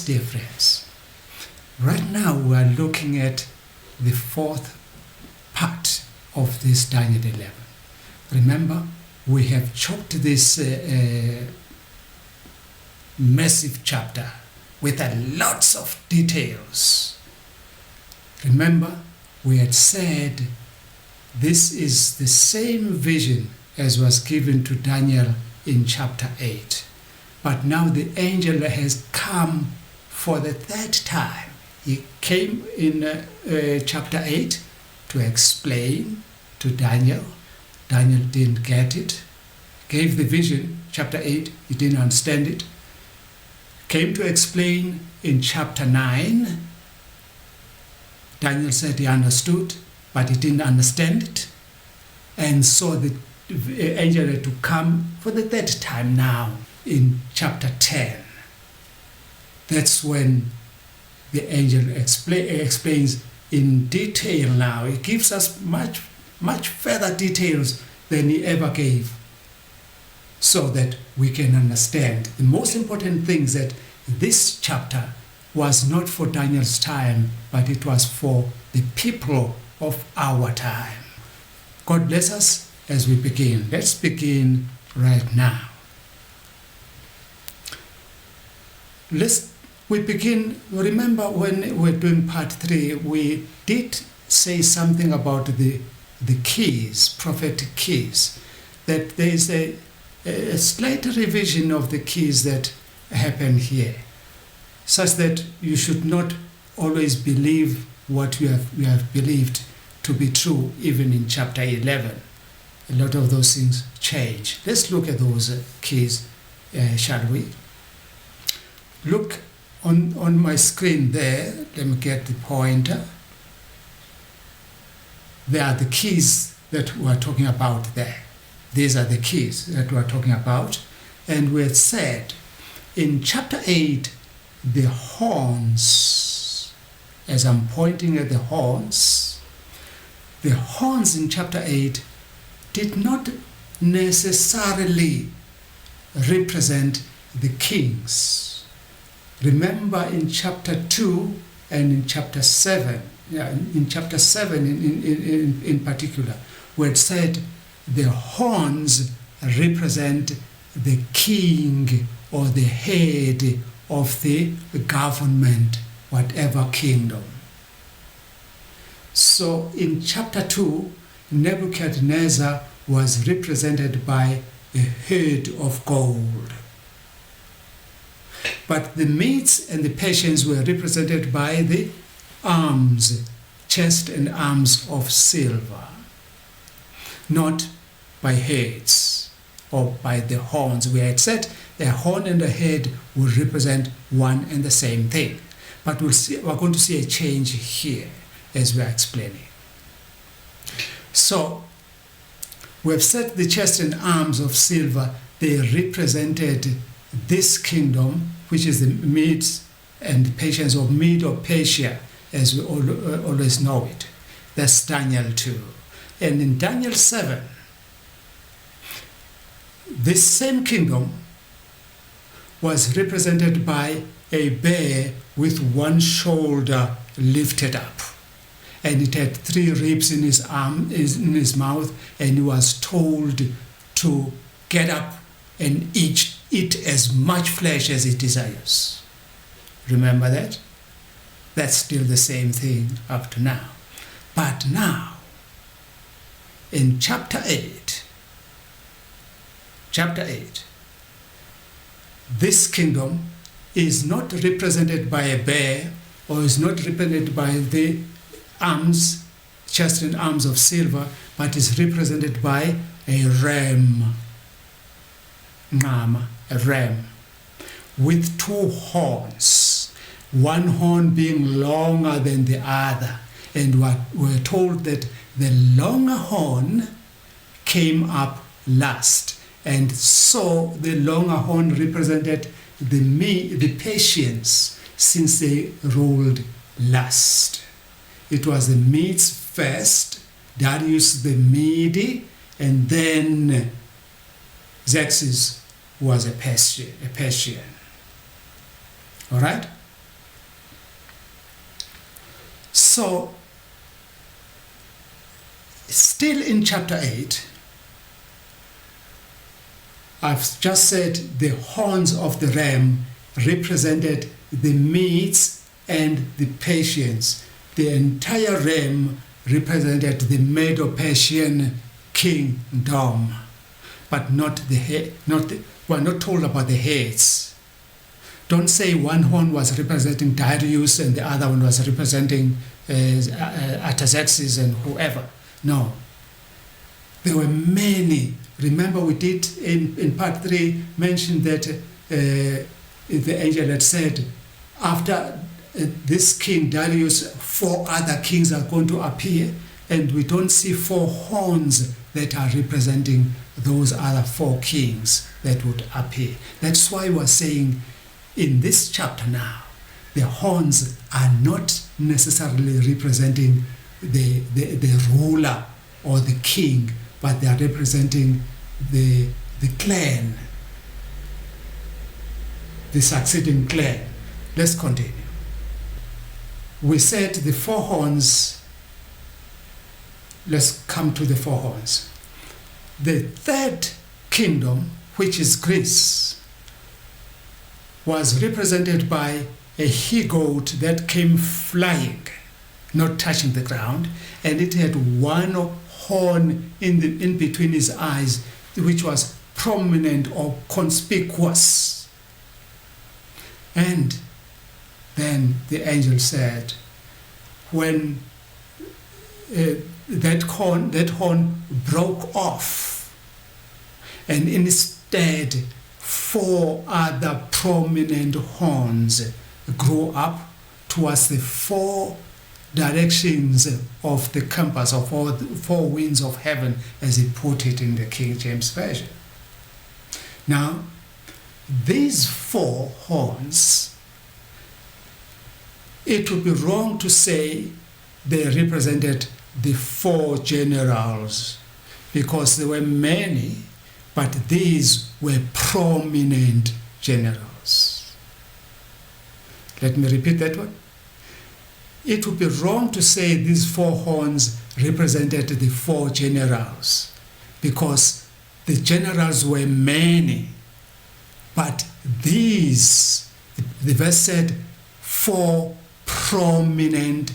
difference. Right now we are looking at the fourth part of this Daniel 11. Remember, we have chopped this massive chapter with lots of details. Remember, we had said this is the same vision as was given to Daniel in chapter 8. But now the angel has come for the third time. He came in chapter 8 to explain to Daniel. Daniel didn't get it. Gave the vision, chapter 8, he didn't understand it. Came to explain in chapter 9. Daniel said he understood, but he didn't understand it. And so the angel had to come for the third time now in chapter 10. That's when the angel explains in detail now. He gives us much further details than he ever gave, so that we can understand. The most important thing is that this chapter was not for Daniel's time, but it was for the people of our time. God bless us as we begin. Let's begin right now. We begin, remember when we're doing part 3, we did say something about the keys, prophetic keys, that there is a slight revision of the keys that happen here, such that you should not always believe what you have believed to be true, even in chapter 11. A lot of those things change. Let's look at those keys, shall we? Look on my screen there. Let me get the pointer. There are the keys that we're talking about there. These are the keys that we're talking about. And we had said in chapter 8, the horns, as I'm pointing at the horns in chapter 8 did not necessarily represent the kings. Remember in chapter 2 and in chapter 7, in chapter 7 in particular, where it said the horns represent the king or the head of the government, whatever kingdom. So in chapter 2, Nebuchadnezzar was represented by a head of gold. But the Medes and the Persians were represented by the arms, chest and arms of silver, not by heads or by the horns. We had said a horn and a head would represent one and the same thing. But we're going to see a change here as we're explaining. So we have said the chest and arms of silver, they represented this kingdom, which is the Medes and the Persians, or Mede or Persia, as we always know it. That's Daniel 2. And in Daniel 7, this same kingdom was represented by a bear with one shoulder lifted up. And it had 3 ribs in his arm, in his mouth, and he was told to get up and eat as much flesh as he desires. Remember that? That's still the same thing up to now. But now, in chapter 8, this kingdom is not represented by a bear, or is not represented by the arms, chest and arms of silver, but is represented by a ram, a ram, with 2 horns, one horn being longer than the other. And we're told that the longer horn came up last. And so the longer horn represented the Persians, since they ruled last. It was the Medes first, Darius the Mede, and then Xerxes was a Persian. All right? So, still in chapter 8, I've just said the horns of the ram represented the Medes and the Persians. The entire ram represented the Medo-Persian kingdom, but not the head. We're not told about the heads. Don't say one horn was representing Darius and the other one was representing Artaxerxes and whoever. No. There were many. Remember, we did in part 3 mention that the angel had said, after this king Darius, 4 other kings are going to appear, and we don't see 4 horns that are representing those other 4 kings that would appear. That's why we're saying in this chapter now, the horns are not necessarily representing the ruler or the king, but they are representing the clan, the succeeding clan. Let's continue. We said the 4 horns. Let's come to the 4 horns. The third kingdom, which is Greece, was represented by a he-goat that came flying, not touching the ground, and it had one horn in between his eyes, which was prominent or conspicuous. And then the angel said, when that horn broke off, and instead 4 other prominent horns grew up towards the 4 directions of the compass of all the 4 winds of heaven, as he put it in the King James Version. Now, these 4 horns, it would be wrong to say they represented the 4 generals, because there were many, but these were prominent generals. Let me repeat that one. It would be wrong to say these 4 horns represented the 4 generals, because the generals were many, but these, the verse said, 4 prominent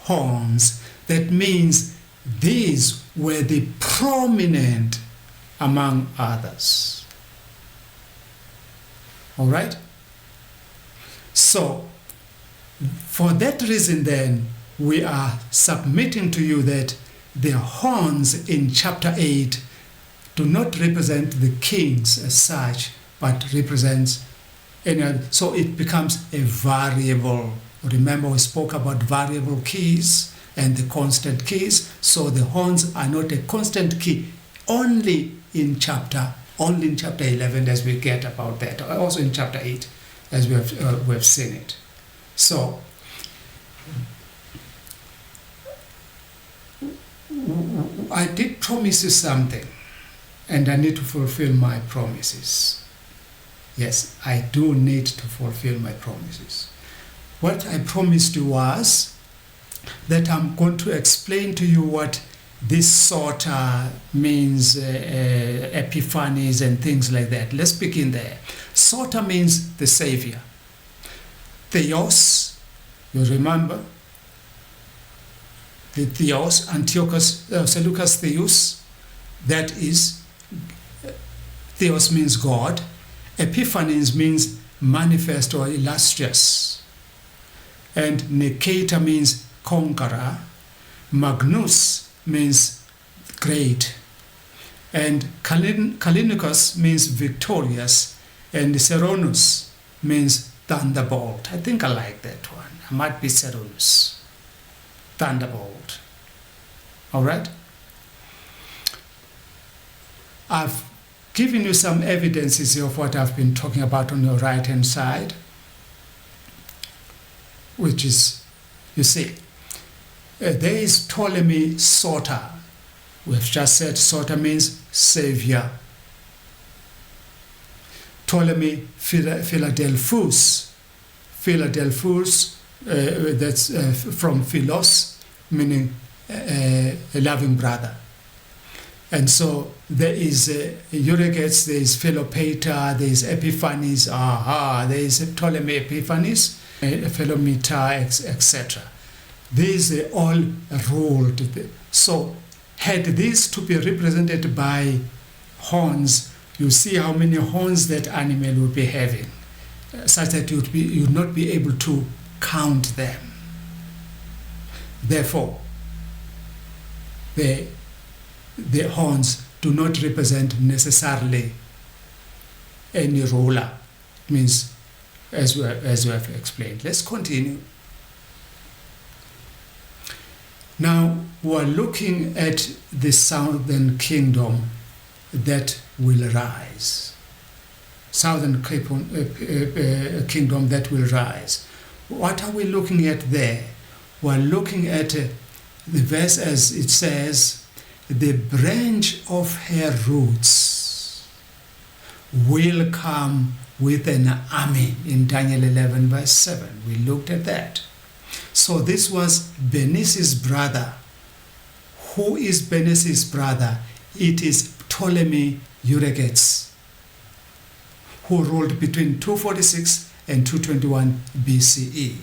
horns. That means these were the prominent among others. All right? So, for that reason then, we are submitting to you that the horns in chapter 8 do not represent the kings as such, but represents, so it becomes a variable. Remember, we spoke about variable keys and the constant keys. So the horns are not a constant key, only in chapter 11 as we get about that, also in chapter 8 as we have seen it. So I did promise you something, and I need to fulfill my promises. Yes, I do need to fulfill my promises. What I promised you was that I'm going to explain to you what this sota means, epiphanies and things like that. Let's begin there. Sota means the Savior. Theos, you remember? The Theos, Antiochus, Seleucus Theos, that is, Theos means God. Epiphanes means manifest or illustrious. And Niketa means conqueror. Magnus means great. And Callinicus means victorious. And Seronus means thunderbolt. I think I like that one. I might be Seronus. Thunderbolt. All right? I've given you some evidences of what I've been talking about on your right-hand side, which is, you see, there is Ptolemy Sota. We've just said Sota means Savior. Ptolemy Philadelphus. Philadelphus that's from philos, meaning a loving brother. And so there is Euergetes, there is Philopater, there is Epiphanes, there is Ptolemy Epiphanes, Philometer, etc. These all ruled. So had these to be represented by horns, you see how many horns that animal would be having, such that you would not be able to count them. Therefore, the horns do not represent necessarily any ruler. It means, as we have explained. Let's continue. Now we're looking at the southern kingdom that will rise. Southern kingdom that will rise. What are we looking at there? We're looking at the verse as it says, the branch of her roots will come with an army, in Daniel 11 verse 7. We looked at that. So this was Bernice's brother. Who is Bernice's brother? It is Ptolemy Euergetes, who ruled between 246 and 221 BCE.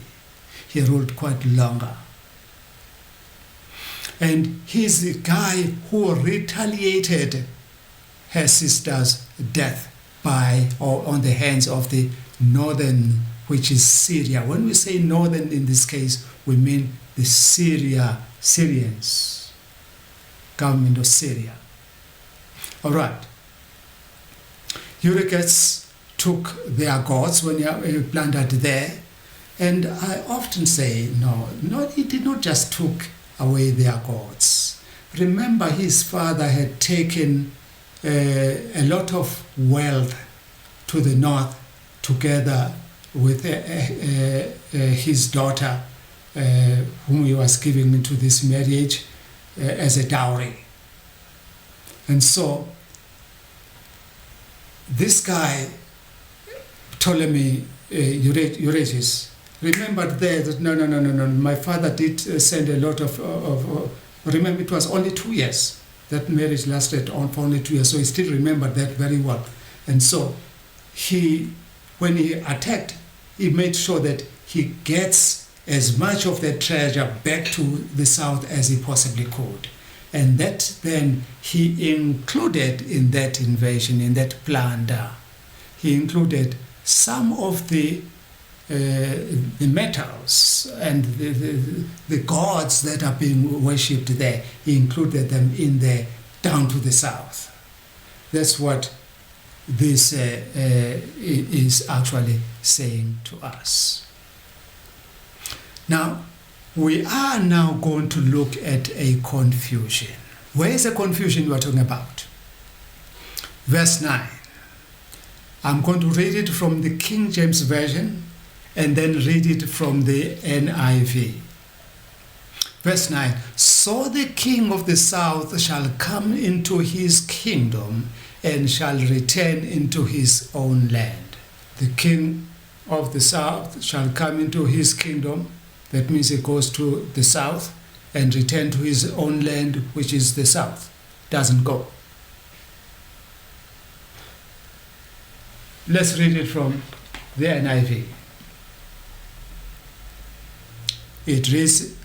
He ruled quite longer. And he's the guy who retaliated her sister's death on the hands of the northern, which is Syria. When we say northern in this case, we mean the Syrians, government of Syria. All right. Euergetes took their gods when he plundered there. And I often say, no, he did not just took away their gods. Remember, his father had taken a lot of wealth to the north together with his daughter, whom he was giving into this marriage as a dowry. And so this guy, Ptolemy Euergetes, remembered there that no, my father did send a lot of remember, it was only 2 years. That marriage lasted on for only 2 years, so he still remembered that very well. And so when he attacked, he made sure that he gets as much of that treasure back to the south as he possibly could. And that then he included in that invasion, in that plunder, he included some of the metals and the gods that are being worshipped there. He included them in there down to the south. That's what this is actually saying to us. Now, we are now going to look at a confusion. Where is the confusion we are talking about? Verse 9. I'm going to read it from the King James Version and then read it from the NIV. Verse 9. So the king of the south shall come into his kingdom and shall return into his own land. The king of the south shall come into his kingdom. That means he goes to the south and return to his own land, which is the south. Doesn't go. Let's read it from the NIV. It reads,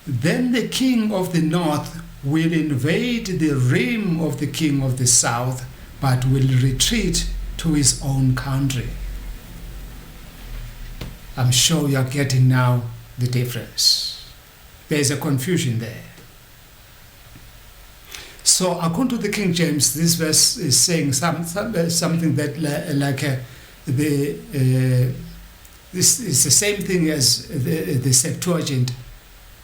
then the king of the north will invade the realm of the king of the south, but will retreat to his own country. I'm sure you're getting now the difference. There's a confusion there. So according to the King James, this verse is saying something that this is the same thing as the Septuagint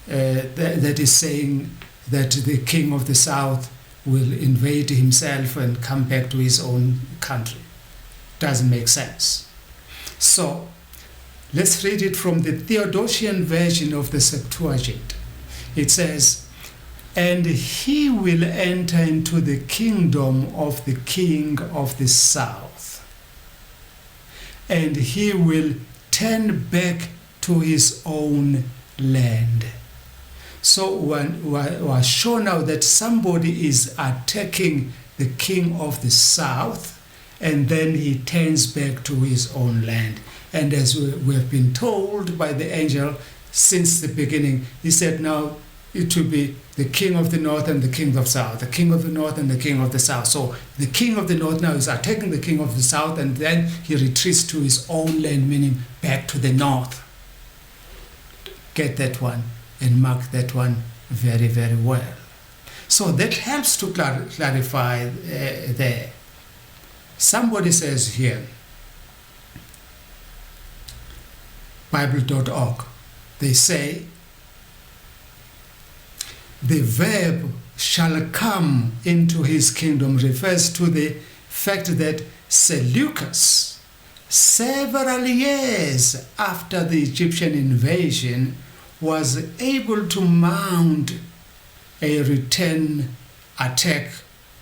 that is saying that the king of the south will invade himself and come back to his own country. Doesn't make sense. So let's read it from the Theodosian version of the Septuagint. It says, and he will enter into the kingdom of the king of the south, and he will turn back to his own land. So when we are shown now that somebody is attacking the king of the south, and then he turns back to his own land. And as we have been told by the angel since the beginning, he said now it will be the king of the north and the king of the south, the king of the north and the king of the south. So the king of the north now is attacking the king of the south, and then he retreats to his own land, meaning back to the north. Get that one and mark that one very, very well. So that helps to clarify there. Somebody says here, Bible.org, they say, the verb shall come into his kingdom refers to the fact that Seleucus, several years after the Egyptian invasion, was able to mount a return attack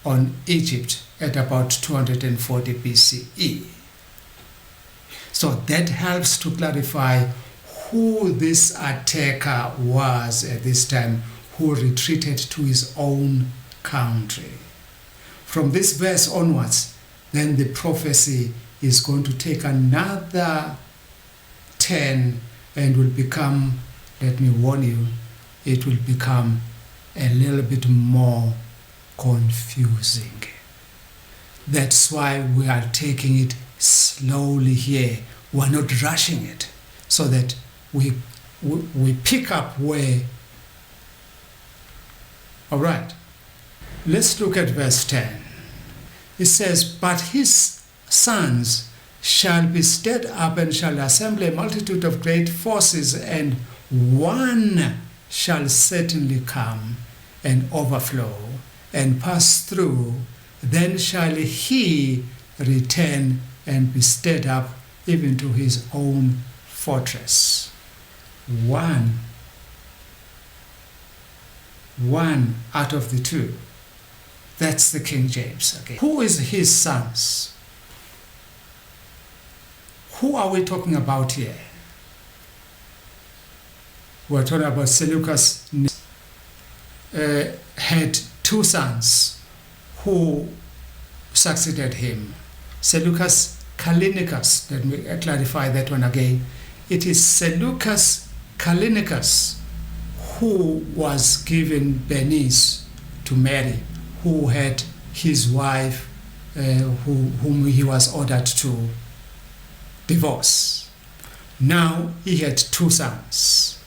on Egypt at about 240 BCE. So that helps to clarify who this attacker was at this time, who retreated to his own country. From this verse onwards, then the prophecy is going to take another turn and will become, let me warn you, it will become a little bit more confusing. That's why we are taking it slowly here. We're not rushing it, so that we pick up where. All right, let's look at verse 10. It says, but his sons shall be stirred up and shall assemble a multitude of great forces, and one shall certainly come and overflow and pass through. Then shall he return and be stirred up even to his own fortress. One out of the two. That's the King James. Okay. Who is his sons? Who are we talking about here? We're talking about Seleucus. Had two sons who succeeded him. Seleucus Callinicus. Let me clarify that one again. It is Seleucus Callinicus who was given Bernice to marry, who had his wife whom he was ordered to divorce. Now he had two sons.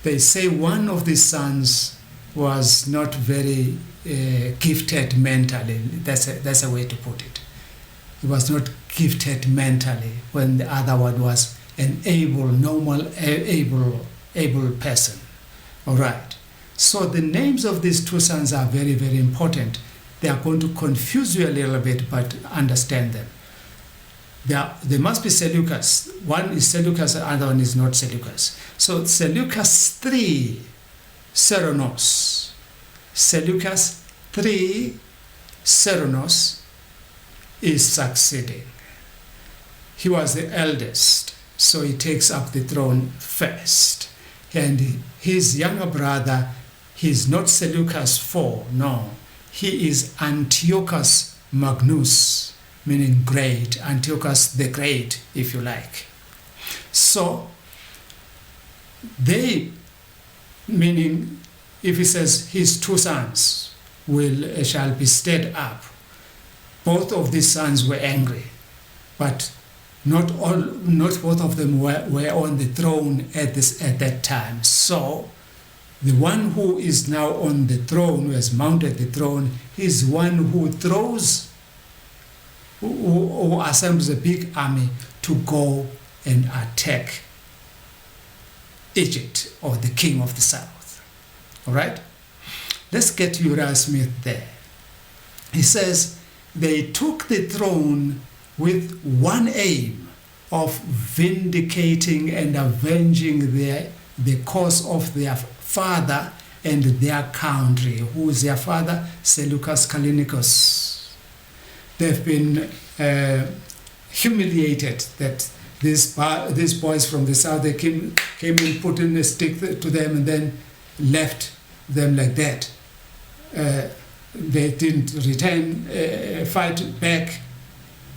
They say one of these sons was not very gifted mentally. That's a way to put it. He was not gifted mentally, when the other one was an able person. All right. So the names of these two sons are very, very important. They are going to confuse you a little bit, but understand them. There must be Seleucus. One is Seleucus, the other one is not Seleucus. So Seleucus III Seronos. Seleucus III Seronos is succeeding. He was the eldest, so he takes up the throne first. And his younger brother, he's not Seleucus IV, no. He is Antiochus Magnus, meaning great, Antiochus the Great, if you like. So they, meaning if he says his two sons shall be stirred up, both of these sons were angry, but not both of them were on the throne at that time. So the one who is now on the throne, who has mounted the throne, is one who who assembles a big army to go and attack Egypt, or the king of the south. All right? Let's get Uriah Smith there. He says, they took the throne with one aim of vindicating and avenging the cause of their father and their country. Who is their father? Seleucus Callinicus. They've been humiliated that these boys from the south, they came and put in a stick to them and then left them like that. They didn't fight back,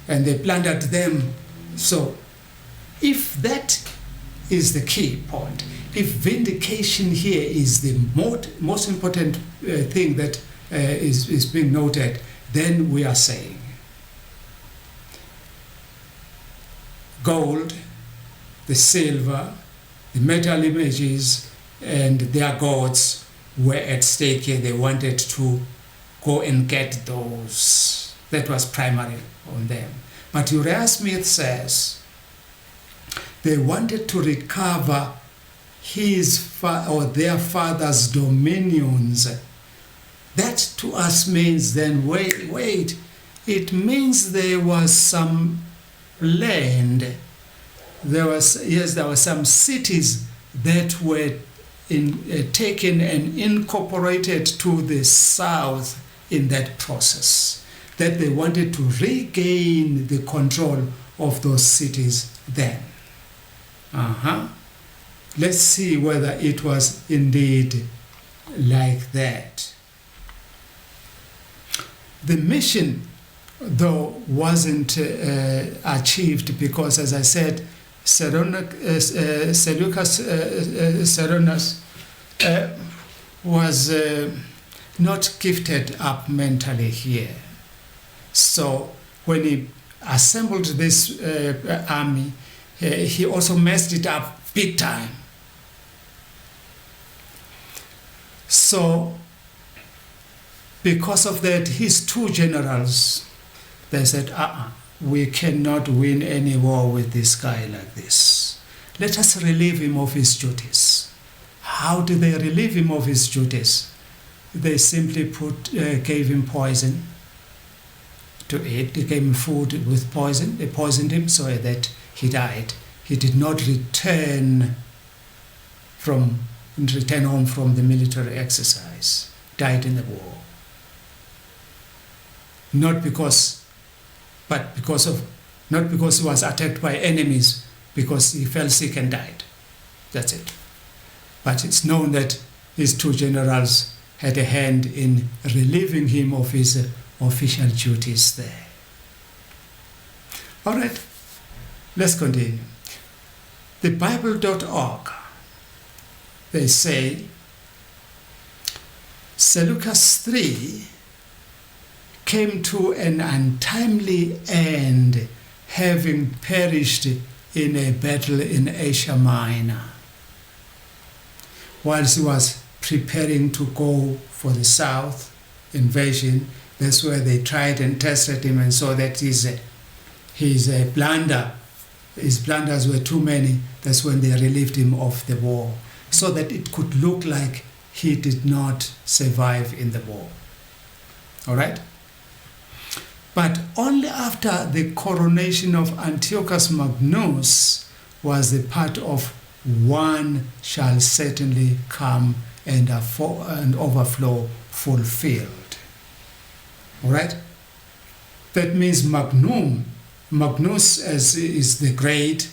and they plundered them. So if that is the key point, if vindication here is the most important thing that is being noted, then we are saying gold, the silver, the metal images, and their gods were at stake here. They wanted to go and get those. That was primary on them. But Uriah Smith says they wanted to recover their father's dominions. That to us means then, wait, it means there was some land, there were some cities that were taken and incorporated to the south in that process, that they wanted to regain the control of those cities then. Let's see whether it was indeed like that. The mission, though, wasn't achieved because, as I said, Seleucus was not gifted up mentally here. So when he assembled this army, he also messed it up big time. So because of that, his two generals, they said, we cannot win any war with this guy like this. Let us relieve him of his duties. How do they relieve him of his duties? They simply gave him poison to eat. They gave him food with poison. They poisoned him so that he died. He did not return home from the military exercise. Died in the war. Not because he was attacked by enemies, because he fell sick and died. That's it. But it's known that his two generals had a hand in relieving him of his official duties there. All right, let's continue. The Bible.org, they say, Seleucus III came to an untimely end, having perished in a battle in Asia Minor. Whilst he was preparing to go for the south invasion, that's where they tried and tested him and saw that his blunders were too many. That's when they relieved him of the war, so that it could look like he did not survive in the war. All right? But only after the coronation of Antiochus Magnus was the part of one shall certainly come and overflow fulfilled. All right? That means Magnus as is the great,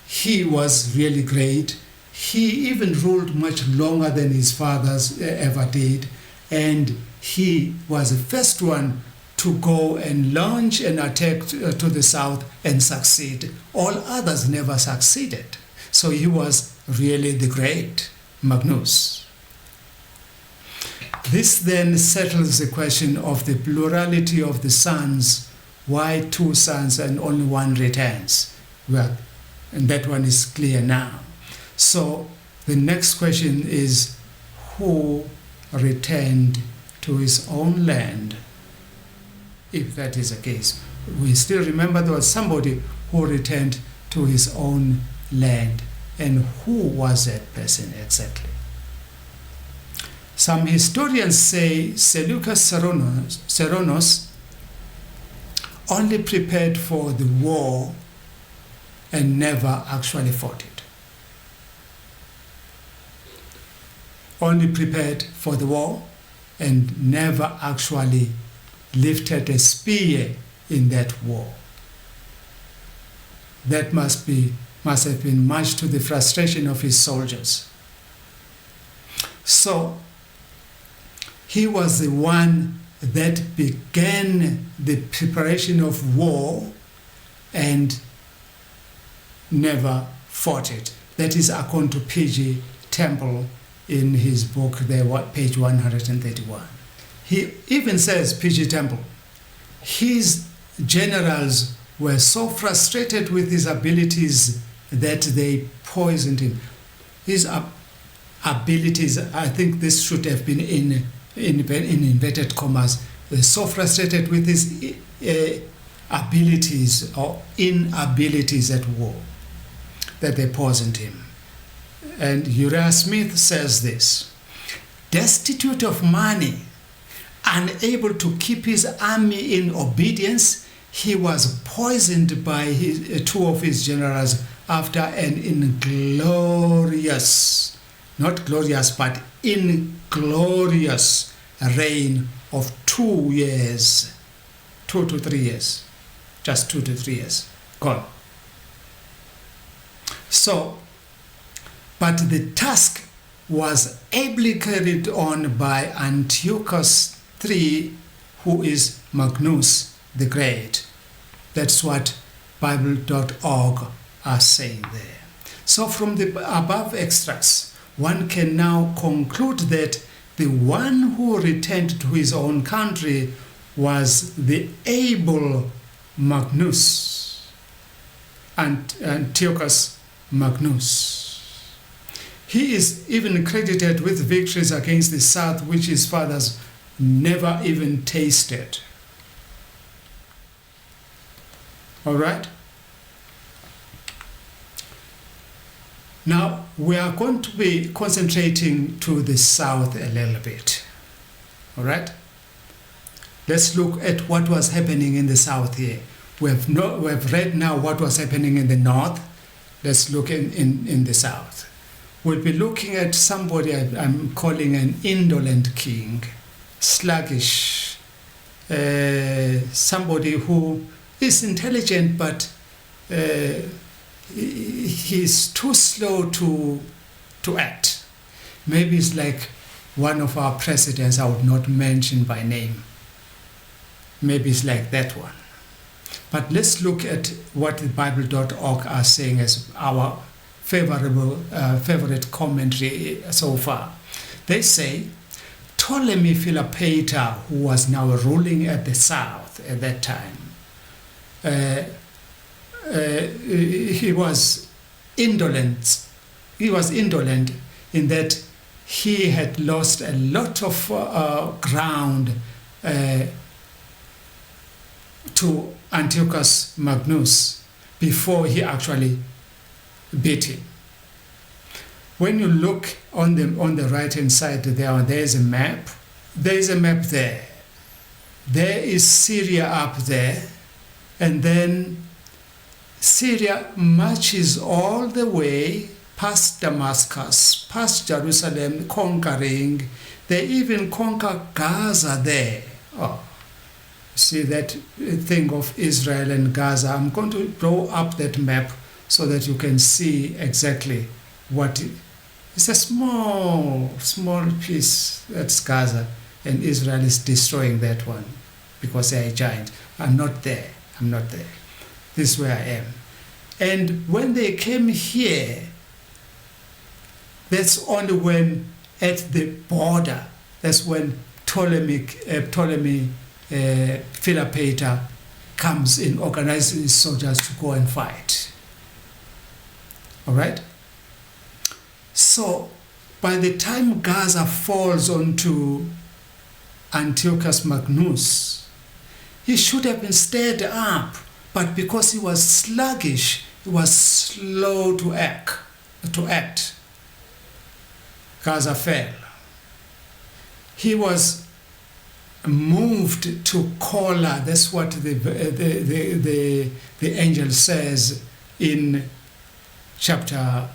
he was really great. He even ruled much longer than his fathers ever did. And he was the first one to go and launch an attack to the south and succeed. All others never succeeded. So he was really the great Magnus. This then settles the question of the plurality of the sons. Why two sons and only one returns? Well, and that one is clear now. So the next question is, who returned to his own land? If that is the case, we still remember there was somebody who returned to his own land. And who was that person exactly? Some historians say Seleucus Ceraunus only prepared for the war and never actually fought it. Only prepared for the war and never actually lifted a spear in that war. That must have been much to the frustration of his soldiers. So he was the one that began the preparation of war and never fought it. That is according to P.G. Temple in his book there, page 131. He even says, P.G. Temple, his generals were so frustrated with his abilities that they poisoned him. His abilities, I think this should have been in inverted commas, so frustrated with his abilities or inabilities at war that they poisoned him. And Uriah Smith says this: destitute of money, unable to keep his army in obedience, he was poisoned by two of his generals after an inglorious, not glorious, but inglorious reign of 2 years, 2 to 3 years, just 2 to 3 years, gone. So, but the task was ably carried on by Antiochus III, who is Magnus the Great. That's what Bible.org are saying there. So from the above extracts, one can now conclude that the one who returned to his own country was the able Magnus, Antiochus Magnus. He is even credited with victories against the south, which his fathers never even tasted. All right? Now, we are going to be concentrating to the south a little bit. All right? Let's look at what was happening in the south here. We have read now what was happening in the north. Let's look in the south. We'll be looking at somebody I'm calling an indolent king, sluggish, somebody who is intelligent, but he's too slow to act. Maybe it's like one of our presidents I would not mention by name. Maybe it's like that one. But let's look at what the Bible.org are saying as our favorite commentary so far. They say, Ptolemy Philopator, who was now ruling at the south at that time, he was indolent. He was indolent in that he had lost a lot of ground to Antiochus Magnus before he actually beat him. When you look on the right-hand side there's a map. There's a map there. There is Syria up there, and then Syria marches all the way past Damascus, past Jerusalem, conquering. They even conquer Gaza there. Oh, see that thing of Israel and Gaza. I'm going to draw up that map so that you can see exactly what it's a small piece. That's Gaza, and Israel is destroying that one because they are a giant. I'm not there. This is where I am. And when they came here, that's only when at the border, that's when Ptolemy Philopator comes in, organizes his soldiers to go and fight. All right? So by the time Gaza falls onto Antiochus Magnus, he should have been stirred up, but because he was sluggish, he was slow to act. Gaza fell. He was moved to Kola. That's what the angel says in chapter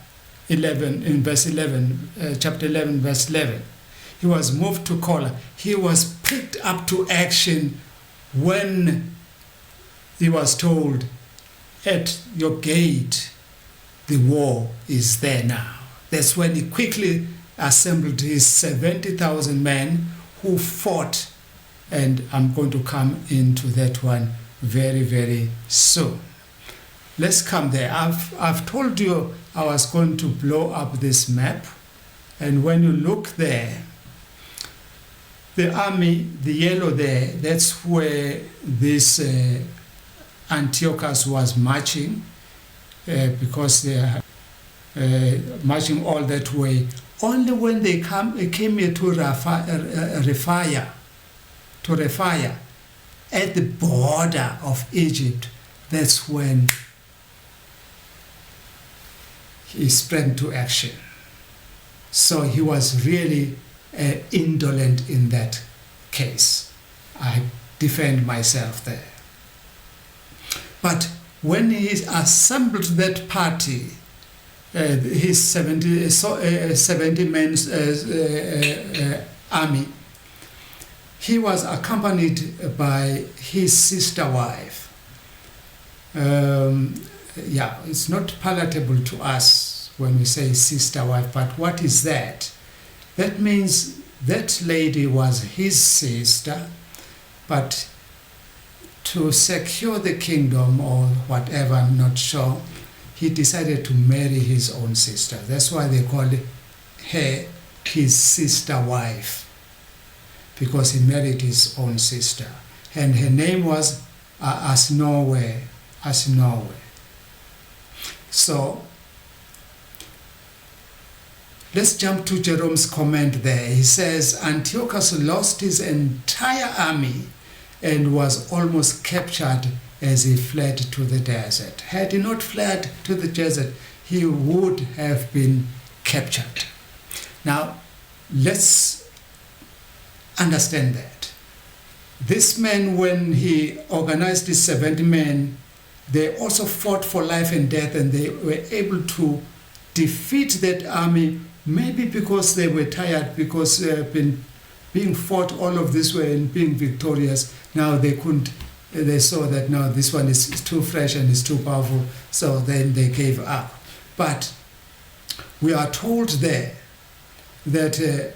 11, in verse 11, chapter 11, verse 11. He was moved to Kola. He was picked up to action when he was told at your gate, the war is there now. That's when he quickly assembled his 70,000 men who fought, and I'm going to come into that one very, very soon. Let's come there. I've told you I was going to blow up this map, and when you look there, the army, the yellow there, that's where this Antiochus was marching, because they are marching all that way. Only when they came here to Rephaiah, at the border of Egypt, that's when he sprang to action. So he was really indolent in that case. I defend myself there. But when he assembled that party, his 70 men's army, he was accompanied by his sister wife. It's not palatable to us when we say sister wife, but what is that? That means that lady was his sister, but to secure the kingdom or whatever, I'm not sure, he decided to marry his own sister. That's why they called her his sister wife, because he married his own sister. And her name was Asnowe. So let's jump to Jerome's comment there. He says, Antiochus lost his entire army and was almost captured as he fled to the desert. Had he not fled to the desert, he would have been captured. Now, let's understand that. This man, when he organized his 70 men, they also fought for life and death, and they were able to defeat that army, maybe because they were tired, because they have been being fought all of this way and being victorious. Now they saw that now this one is too fresh and is too powerful, so then they gave up. But we are told there that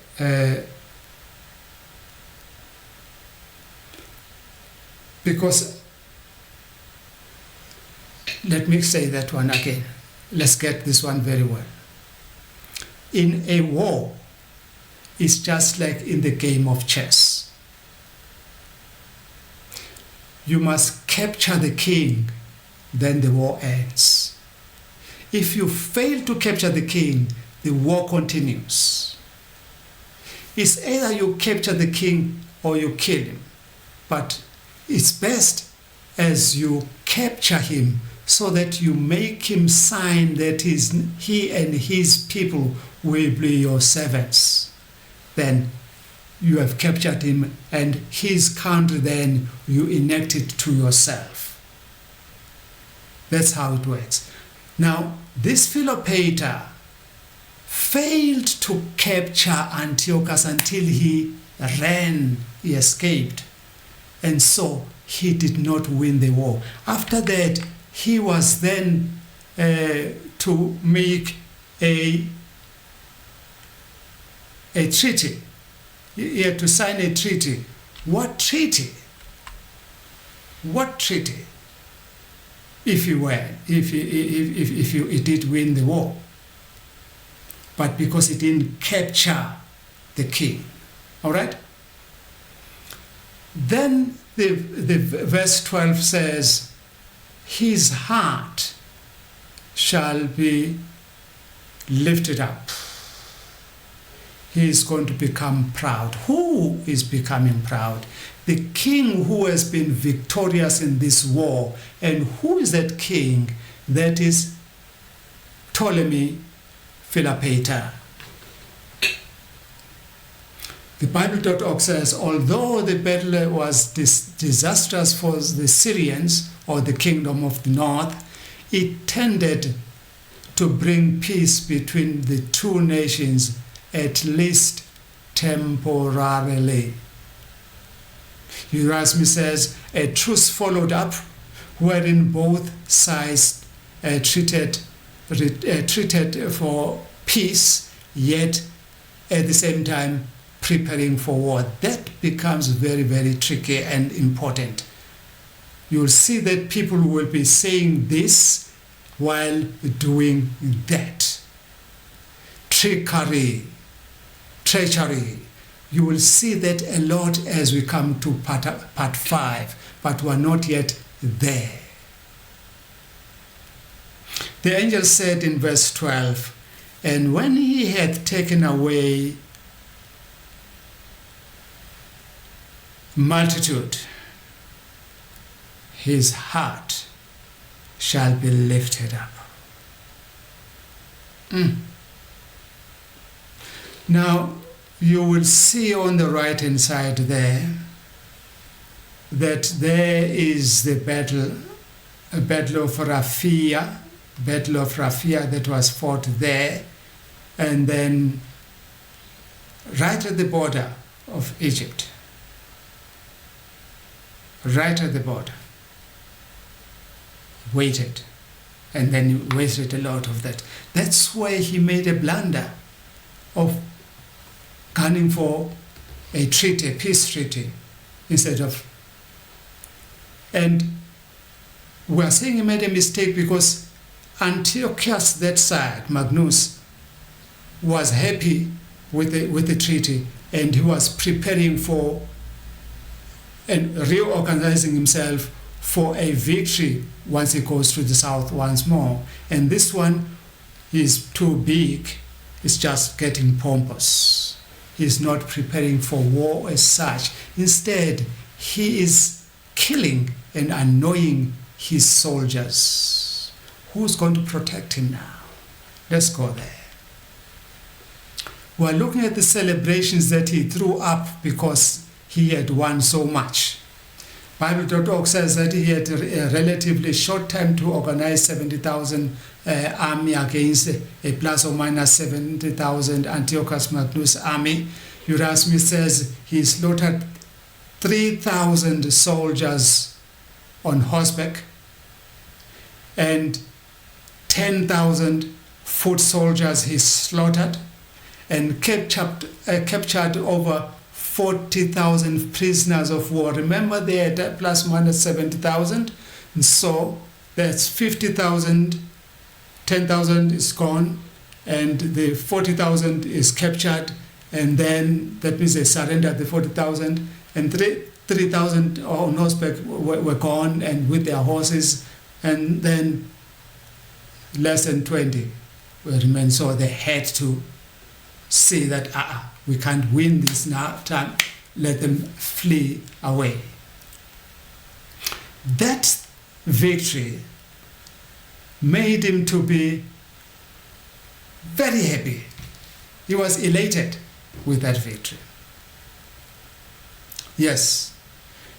because, let me say that one again. Let's get this one very well. In a war, it's just like in the game of chess. You must capture the king, then the war ends. If you fail to capture the king, the war continues. It's either you capture the king or you kill him. But it's best as you capture him so that you make him sign that he and his people will be your servants. Then you have captured him, and his country then you enact it to yourself. That's how it works. Now, this Philopator failed to capture Antiochus until he ran, he escaped. And so he did not win the war. After that, he was then to make a treaty. He had to sign a treaty. What treaty? What treaty? If he did win the war, but because he didn't capture the king. All right. Then the verse 12 says, his heart shall be lifted up. He is going to become proud. Who is becoming proud? The king who has been victorious in this war. And who is that king? That is Ptolemy Philopator. The Bible.org says, although the battle was disastrous for the Syrians, or the kingdom of the north, it tended to bring peace between the two nations, at least temporarily. Erasmus says, a truce followed up wherein both sides treated for peace, yet at the same time preparing for war. That becomes very, very tricky and important. You'll see that people will be saying this while doing that. Trickery, treachery. You will see that a lot as we come to part 5, but we're not yet there. The angel said in verse 12, "And when he had taken away multitude, his heart shall be lifted up." Now, you will see on the right-hand side there that there is the battle of Raphia, that was fought there, and then right at the border of Egypt, right at the border, waited, and then he wasted a lot of that. That's where he made a blunder of gunning for a treaty, a peace treaty, instead of. And we are saying he made a mistake because Antiochus, that side, Magnus, was happy with the treaty, and he was preparing for and reorganizing himself for a victory once he goes to the south once more. And this one is too big. It's just getting pompous. He's not preparing for war as such. Instead, he is killing and annoying his soldiers. Who's going to protect him now? Let's go there. We're looking at the celebrations that he threw up because he had won so much. Bible.org says that he had a relatively short time to organize 70,000 army against a plus or minus 70,000 Antiochus Magnus army. Erasmus says he slaughtered 3,000 soldiers on horseback and 10,000 foot soldiers he slaughtered, and captured over 40,000 prisoners of war. Remember, they had plus minus 70,000, and so that's 50,000, 10,000 is gone, and the 40,000 is captured, and then that means they surrendered the 40,000, and 3,000 on horseback were gone and with their horses, and then less than 20 remained. So they had to say that we can't win this now, time, let them flee away. That victory made him to be very happy. He was elated with that victory. Yes,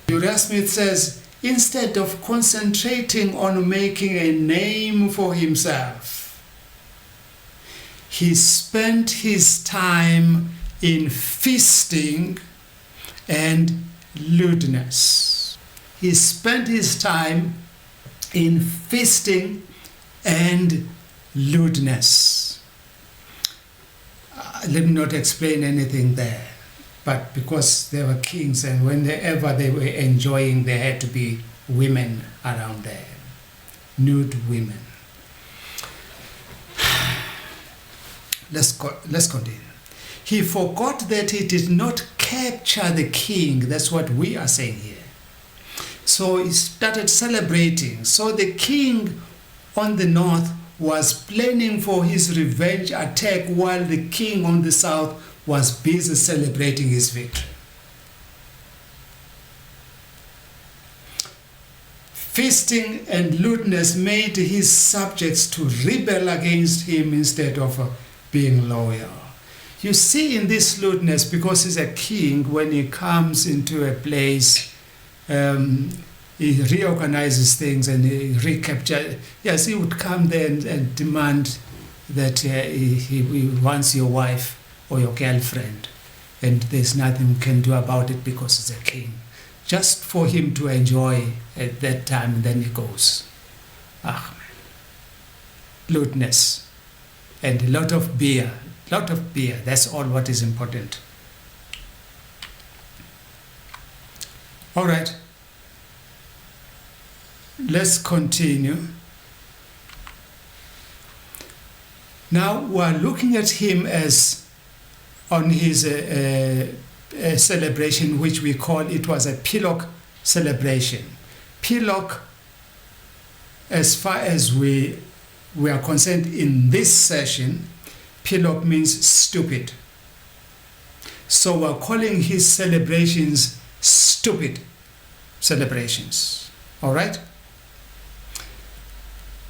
Uriah Smith says, instead of concentrating on making a name for himself, he spent his time in feasting and lewdness. He spent his time in feasting and lewdness. Let me not explain anything there, but because they were kings, and whenever they were enjoying, there had to be women around there, nude women. Let's continue. He forgot that he did not capture the king. That's what we are saying here. So he started celebrating. So the king on the north was planning for his revenge attack, while the king on the south was busy celebrating his victory. Feasting and lewdness made his subjects to rebel against him instead of being loyal. You see in this lewdness, because he's a king, when he comes into a place, he reorganizes things and he recaptures. Yes, he would come there and demand that he wants your wife or your girlfriend, and there's nothing you can do about it because he's a king. just for him to enjoy at that time, and then he goes. Ah, lewdness and a lot of beer, that's all what is important. All right, let's continue. Now we're looking at him as on his celebration, which we call, it was a Pilok celebration. Pilok, as far as we are concerned in this session, Pilok means stupid. So we're calling his celebrations stupid celebrations. All right?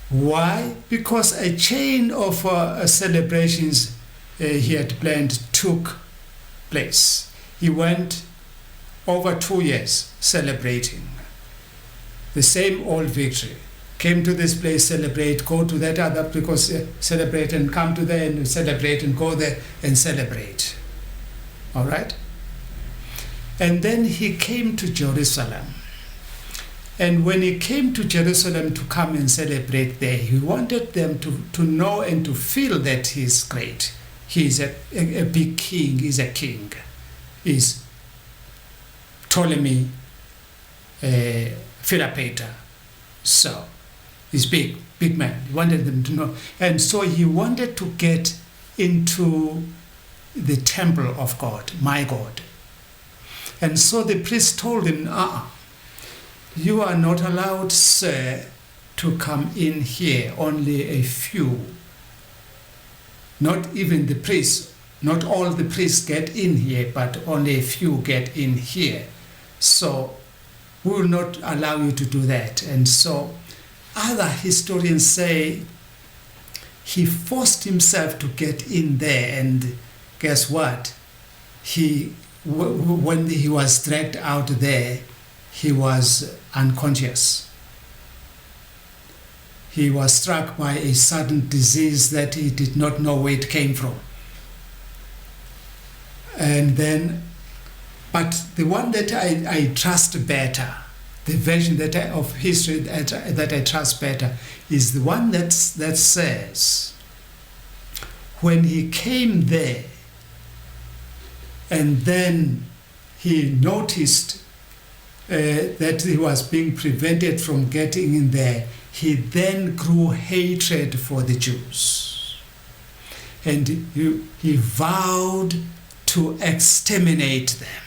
Why? Because a chain of celebrations he had planned took place. He went over 2 years celebrating the same old victory. Came to this place, celebrate, go to that other because celebrate, and come to there and celebrate, and go there and celebrate. All right? And then he came to Jerusalem. And when he came to Jerusalem to come and celebrate there, he wanted them to know and to feel that he's great. He's a big king. He's a king. He's Ptolemy Philopator. So he's big man. He wanted them to know. And so he wanted to get into the temple of God, my God. And so the priest told him, you are not allowed, sir, to come in here. Only a few. Not even the priests. Not all the priests get in here, but only a few get in here. So we will not allow you to do that. And so other historians say he forced himself to get in there, and guess what? When he was dragged out there, he was unconscious. He was struck by a sudden disease that he did not know where it came from. And then, but the one that I trust better, the version of history that I trust better, is the one that says, when he came there, and then he noticed that he was being prevented from getting in there, he then grew hatred for the Jews. And he vowed to exterminate them.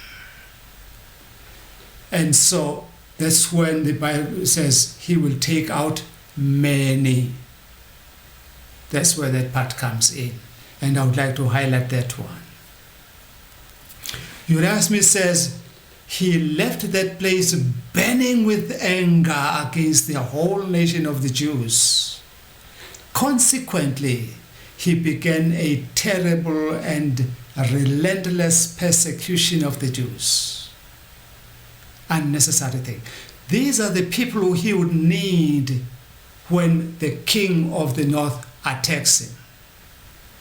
And so that's when the Bible says he will take out many. That's where that part comes in. And I would like to highlight that one. Erasmus says, he left that place burning with anger against the whole nation of the Jews. Consequently, he began a terrible and relentless persecution of the Jews. Unnecessary thing. These are the people who he would need when the king of the north attacks him.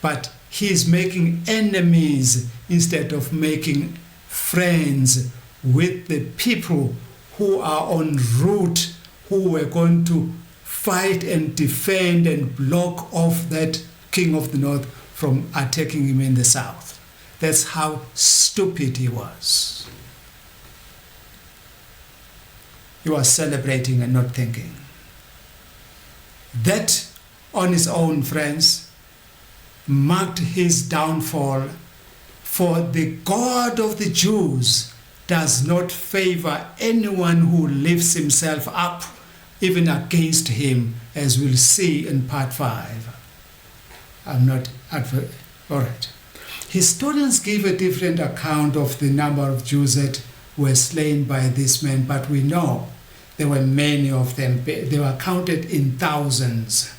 But he is making enemies instead of making friends with the people who are en route, who were going to fight and defend and block off that king of the north from attacking him in the south. That's how stupid he was. He was celebrating and not thinking. That on its own, friends, marked his downfall, for the God of the Jews does not favor anyone who lifts himself up, even against him, as we'll see in part 5. All right. Historians give a different account of the number of Jews that were slain by this man, but we know there were many of them. They were counted in thousands,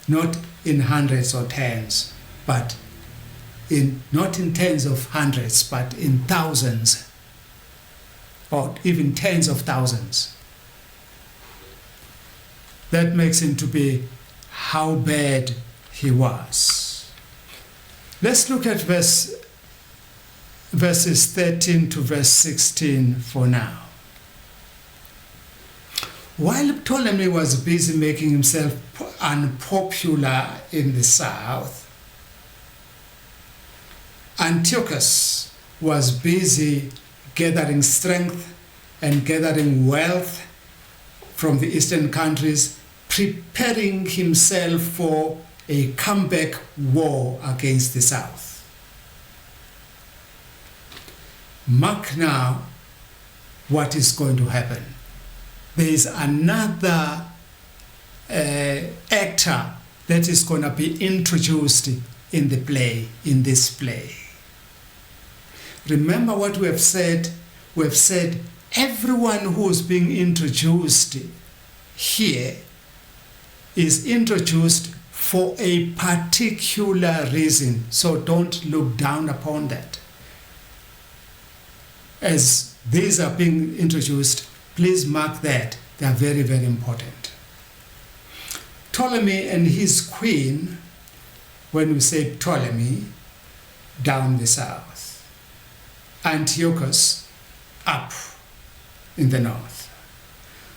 not in hundreds or tens, but not in tens of hundreds, but in thousands, or even tens of thousands. That makes him to be how bad he was. Let's look at verse verses 13 to verse 16 for now. While Ptolemy was busy making himself unpopular in the south, Antiochus was busy gathering strength and gathering wealth from the eastern countries, preparing himself for a comeback war against the south. Mark now what is going to happen. There is another actor that is going to be introduced in the play, in this play. Remember what we have said? We have said everyone who is being introduced here is introduced for a particular reason. So don't look down upon that. As these are being introduced, please mark that. They are very, very important. Ptolemy and his queen, when we say Ptolemy, down the south. Antiochus, up in the north.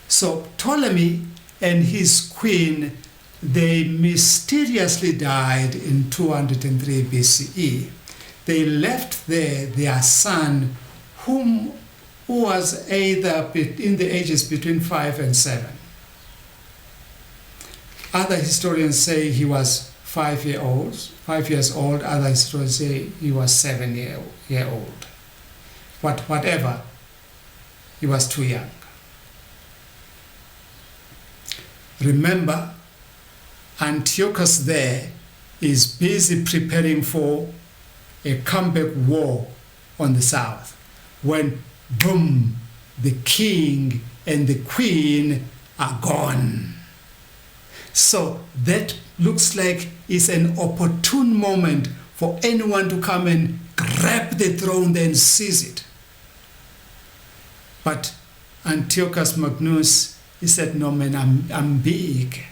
So Ptolemy and his queen, they mysteriously died in 203 BCE. They left there their son, who was either in the ages between 5 and 7. Other historians say he was 5 years old. Other historians say he was 7 year old. But whatever, he was too young. Remember, Antiochus there is busy preparing for a comeback war on the south, when boom, the king and the queen are gone. So that looks like it's an opportune moment for anyone to come and grab the throne and seize it. But Antiochus Magnus, he said, no man, I'm big,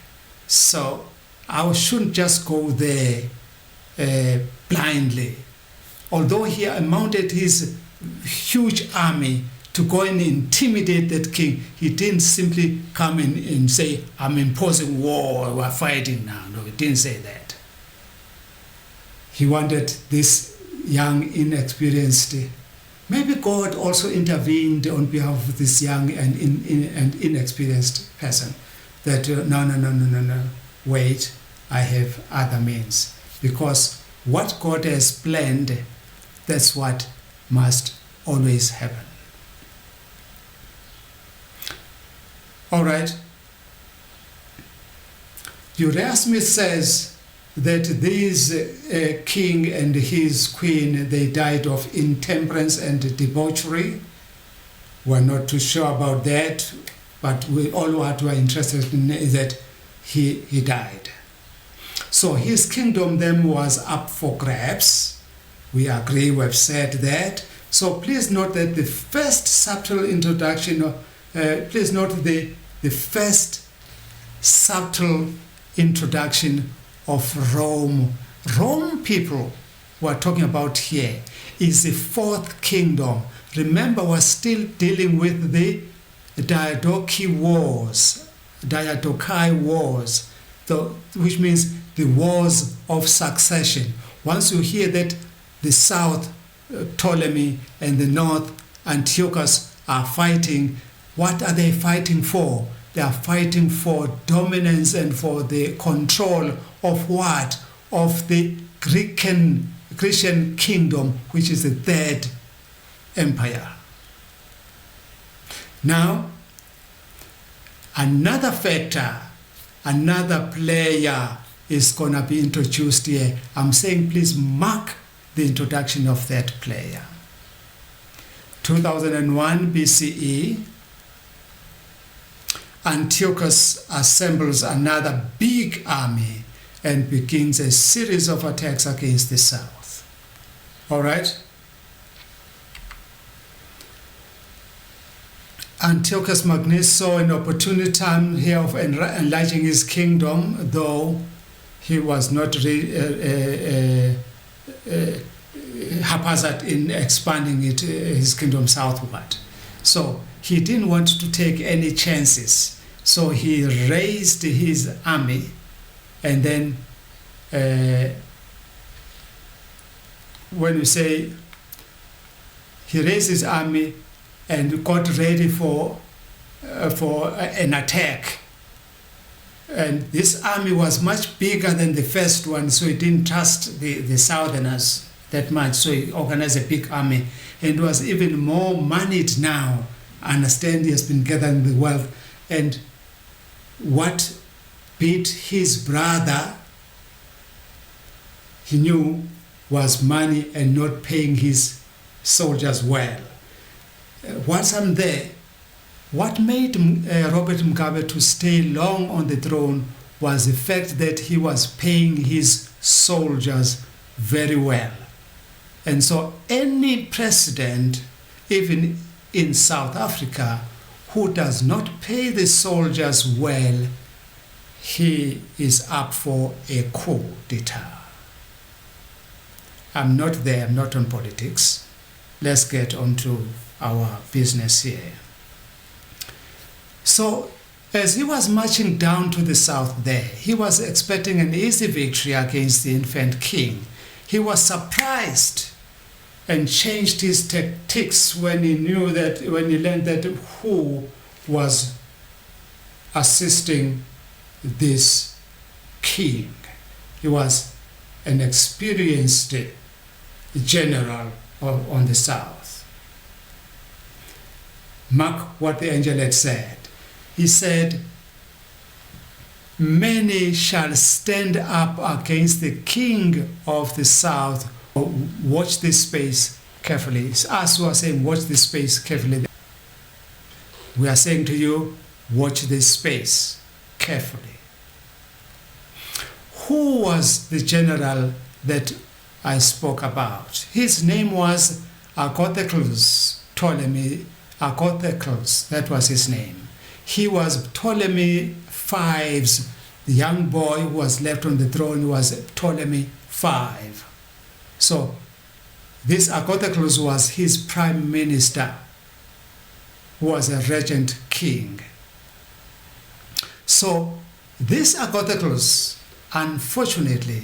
so I shouldn't just go there blindly. Although he mounted his huge army to go and intimidate that king, he didn't simply come in and say, I'm imposing war, we're fighting now. No, he didn't say that. He wanted this young, inexperienced, maybe God also intervened on behalf of this young and inexperienced person, that no, wait, I have other means. Because what God has planned, that's what must always happen. All right. Erasmus says that this king and his queen, they died of intemperance and debauchery. We're not too sure about that, but all what we're interested in is that he died. So his kingdom then was up for grabs. We agree, we've said that. So please note that the first subtle introduction, please note the first subtle introduction of Rome. Rome people we're talking about here is the fourth kingdom. Remember, we're still dealing with the Diadochi Wars, which means the wars of succession. Once you hear that the south, Ptolemy, and the north, Antiochus, are fighting, what are they fighting for? They are fighting for dominance and for the control of what? Of the Grecian kingdom, which is the third empire. Now, another factor, another player is going to be introduced here. I'm saying please mark the introduction of that player. 2001 BCE, Antiochus assembles another big army and begins a series of attacks against the south. All right? Antiochus Magnus saw an opportune time here of enlarging his kingdom, though he was not haphazard in expanding his kingdom southward. So he didn't want to take any chances. So he raised his army, and then when we say he raised his army and got ready for an attack. And this army was much bigger than the first one, so he didn't trust the southerners that much. So he organized a big army, and was even more moneyed now. Understand, he has been gathering the wealth. And what beat his brother, he knew, was money and not paying his soldiers well. Once I'm there, what made Robert Mugabe to stay long on the throne was the fact that he was paying his soldiers very well. And so any president, even in South Africa, who does not pay the soldiers well, he is up for a coup d'etat. I'm not there, I'm not on politics. Let's get on to our business here. So, as he was marching down to the south there, he was expecting an easy victory against the infant king. He was surprised and changed his tactics when he learned that who was assisting this king. He was an experienced general on the south. Mark what the angel had said. He said, "Many shall stand up against the king of the south." Watch this space carefully. It's us who are saying, watch this space carefully. We are saying to you, watch this space carefully. Who was the general that I spoke about? His name was Agathocles Ptolemy. Agathocles, that was his name. He was Ptolemy V's, the young boy who was left on the throne was Ptolemy V. So this Agathocles was his prime minister, who was a regent king. So this Agathocles, unfortunately,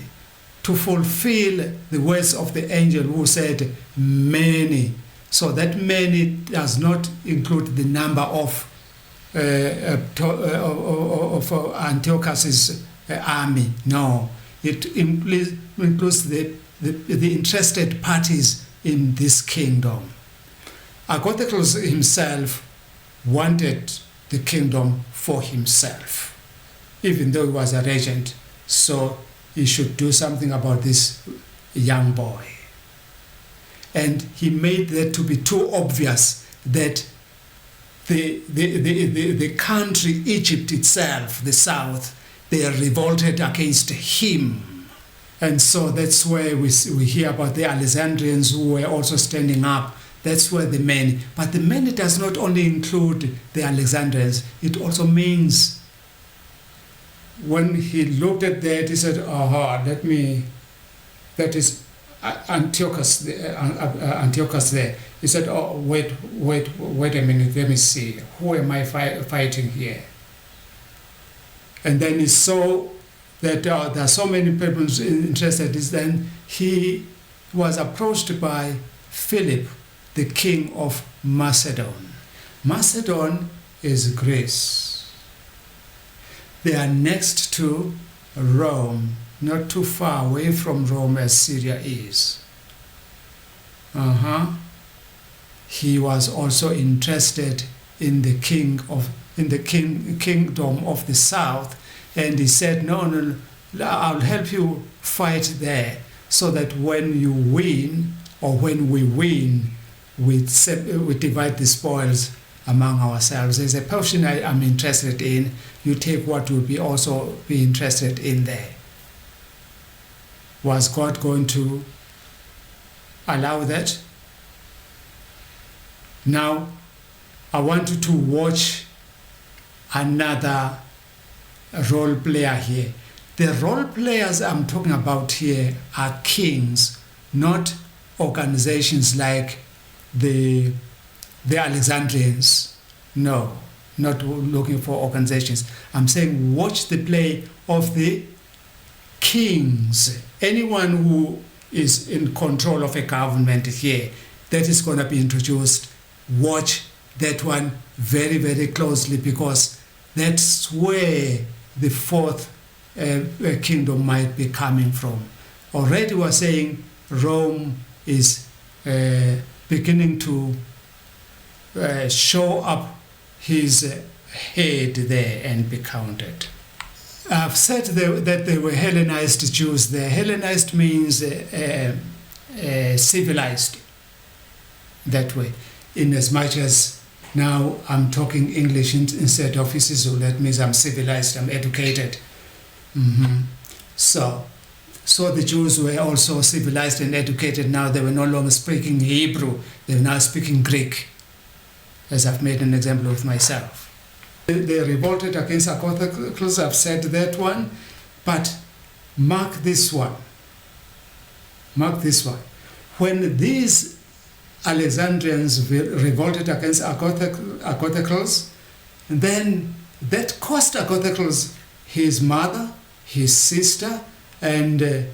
to fulfill the words of the angel who said many, so that many does not include the number of Antiochus's army. No, it includes the interested parties in this kingdom. Agathocles himself wanted the kingdom for himself, even though he was a regent, so he should do something about this young boy. And he made that to be too obvious that the country, Egypt itself, the south, they revolted against him. And so that's where we hear about the Alexandrians who were also standing up. That's where the many. But the many does not only include the Alexandrians, it also means when he looked at that, he said, that is Antiochus there. He said, oh, wait a minute, let me see. Who am I fighting here? And then he saw that there are so many people interested. Then he was approached by Philip, the king of Macedon. Macedon is Greece. They are next to Rome, not too far away from Rome as Syria is. He was also interested in the kingdom of the south, and he said, no, I'll help you fight there, so that when you win, or when we win, we divide the spoils among ourselves. There's a portion I'm interested in, you take what will be also be interested in there. Was God going to allow that? Now, I want you to watch another role player here. The role players I'm talking about here are kings, not organizations like the Alexandrians. No, not looking for organizations. I'm saying watch the play of the kings. Anyone who is in control of a government here that is going to be introduced, watch that one very, very closely, because that's where the fourth kingdom might be coming from. Already we're saying Rome is beginning to show up his head there and be counted. I've said that they were Hellenized Jews. The Hellenized means civilized that way, in as much as now I'm talking English instead of isiZulu. That means I'm civilized, I'm educated. So the Jews were also civilized and educated. Now they were no longer speaking Hebrew, they were now speaking Greek, as I've made an example of myself. They revolted against Archothecles, I've said that one, but mark this one. Mark this one. When these Alexandrians revolted against Archothecles, then that cost Archothecles his mother, his sister, and their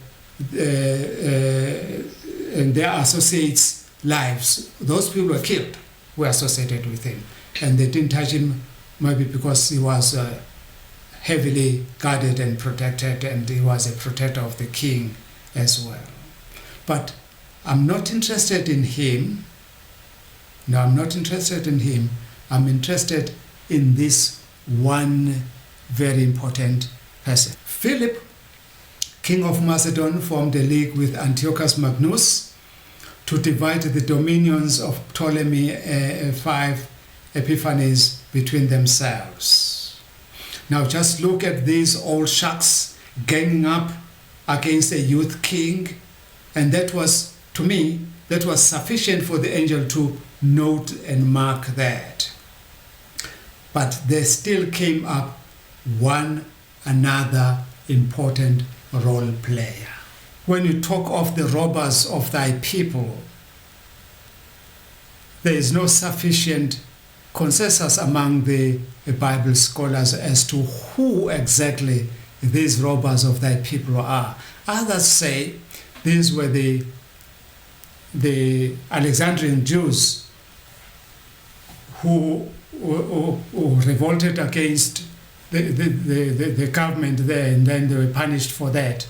associates' lives. Those people were killed, were associated with him, and they didn't touch him, maybe because he was heavily guarded and protected, and he was a protector of the king as well. But I'm not interested in him. No, I'm not interested in him. I'm interested in this one very important person. Philip, king of Macedon, formed a league with Antiochus Magnus to divide the dominions of Ptolemy 5 Epiphanes between themselves. Now just look at these old sharks ganging up against a youth king, and that was, to me, that was sufficient for the angel to note and mark that. But there still came up one another important role player. When you talk of the robbers of thy people, there is no sufficient consensus among the Bible scholars as to who exactly these robbers of thy people are. Others say these were the Alexandrian Jews who revolted against the government there, and then they were punished for that.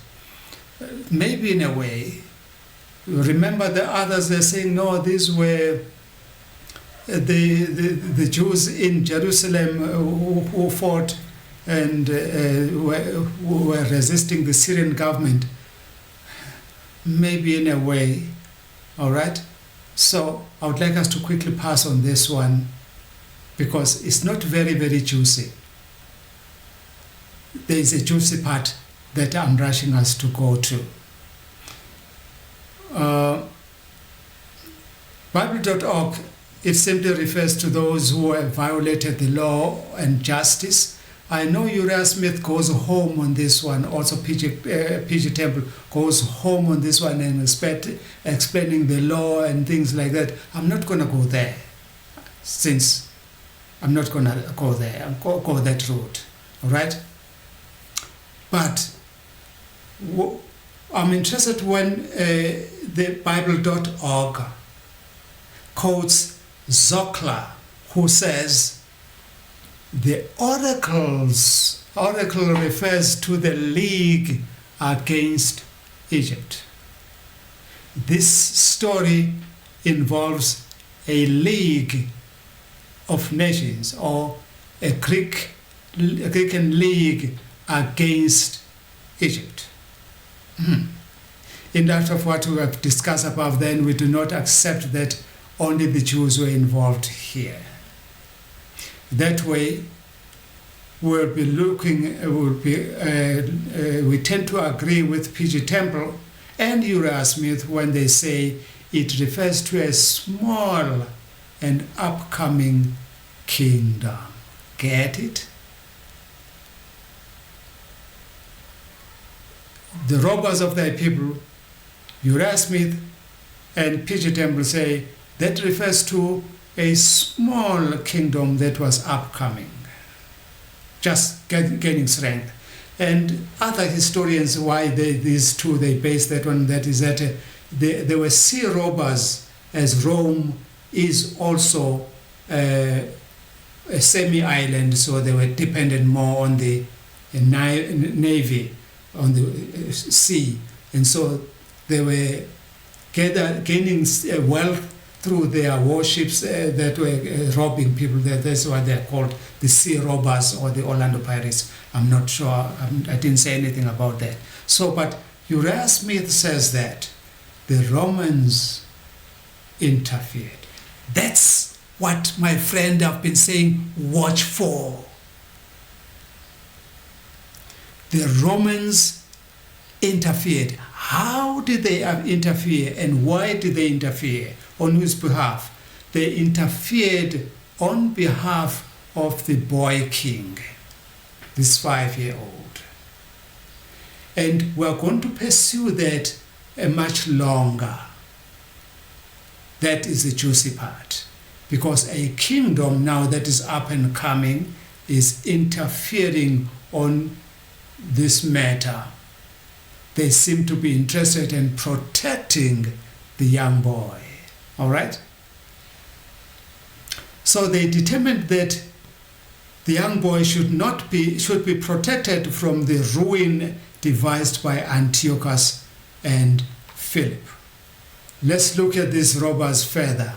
Maybe in a way. Remember the others, they're saying, no, these were the Jews in Jerusalem who fought and who were resisting the Syrian government. Maybe in a way, all right? So I would like us to quickly pass on this one, because it's not very, very juicy. There is a juicy part that I'm rushing us to go to. Bible.org, it simply refers to those who have violated the law and justice. I know Uriah Smith goes home on this one. Also, P.G. Temple goes home on this one and explaining the law and things like that. I'm not going to go there, since I'm not going to go there. I'll go that route, all right? But I'm interested when the Bible.org quotes Zokler, who says, the oracle refers to the league against Egypt. This story involves a league of nations, or a Greek league against Egypt. In light of what we have discussed above, then we do not accept that only the Jews were involved here. That way, we tend to agree with P.G. Temple and Uriah Smith when they say it refers to a small and upcoming kingdom. Get it? The robbers of thy people, Uriah Smith And P.G. Temple say that refers to a small kingdom that was upcoming, just gaining strength. And other historians, why these two, they base that on that is that there were sea robbers, as Rome is also a semi-island, so they were dependent more on the navy, on the sea. And so they were gaining wealth through their warships that were robbing people. That's why they're called the sea robbers or the Orlando Pirates. I'm not sure. I didn't say anything about that. So, but Uriah Smith says that the Romans interfered. That's what, my friend, I've been saying, watch for. The Romans interfered. How did they interfere, and why did they interfere? On whose behalf? They interfered on behalf of the boy king, this 5-year-old. And we're going to pursue that much longer. That is the juicy part. Because a kingdom now that is up and coming is interfering on this matter. They seem to be interested in protecting the young boy. All right? So they determined that the young boy should be protected from the ruin devised by Antiochus and Philip. Let's look at these robbers further.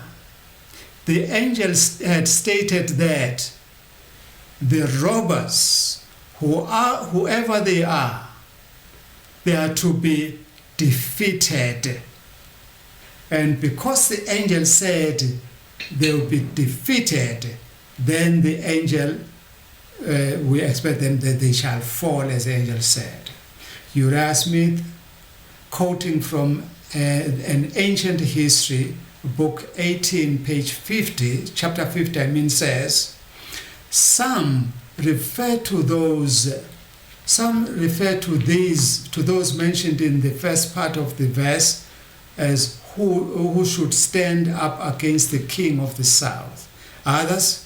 The angels had stated that the robbers, whoever they are to be defeated. And because the angel said they will be defeated, then the angel, we expect them that they shall fall, as the angel said. Uriah Smith, quoting from an ancient history, book 18, page 50, chapter 50, says, some refer to those mentioned in the first part of the verse as who should stand up against the king of the south. Others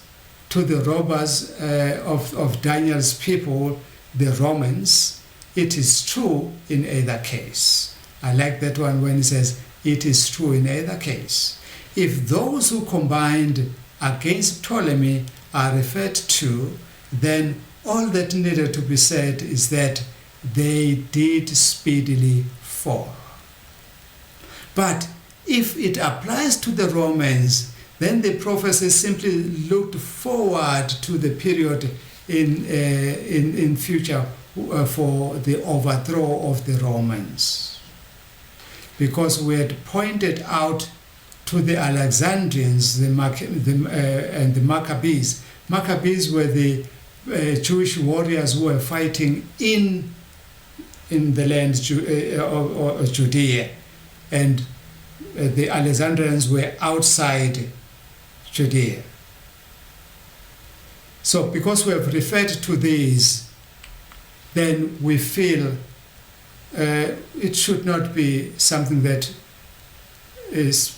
to the robbers of Daniel's people, the Romans. It is true in either case. I like that one when it says, it is true in either case. If those who combined against Ptolemy are referred to, then all that needed to be said is that they did speedily fall. But if it applies to the Romans, then the prophecy simply looked forward to the period in future for the overthrow of the Romans. Because we had pointed out to the Alexandrians and the Maccabees. Maccabees were the Jewish warriors who were fighting in the land of Judea, and the Alexandrians were outside Judea. So because we have referred to these, then we feel it should not be something that is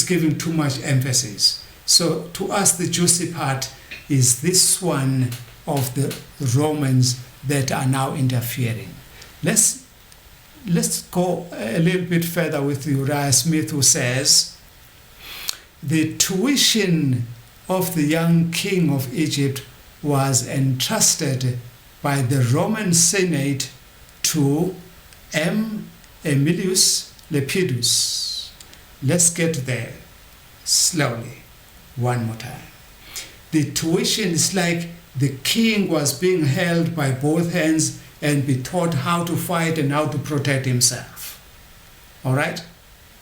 given too much emphasis. So to us, the juicy part is this one of the Romans that are now interfering. Let's go a little bit further with Uriah Smith, who says, the tuition of the young king of Egypt was entrusted by the Roman Senate to M. Aemilius Lepidus. Let's get there slowly, one more time. The tuition is like the king was being held by both hands and be taught how to fight and how to protect himself. All right?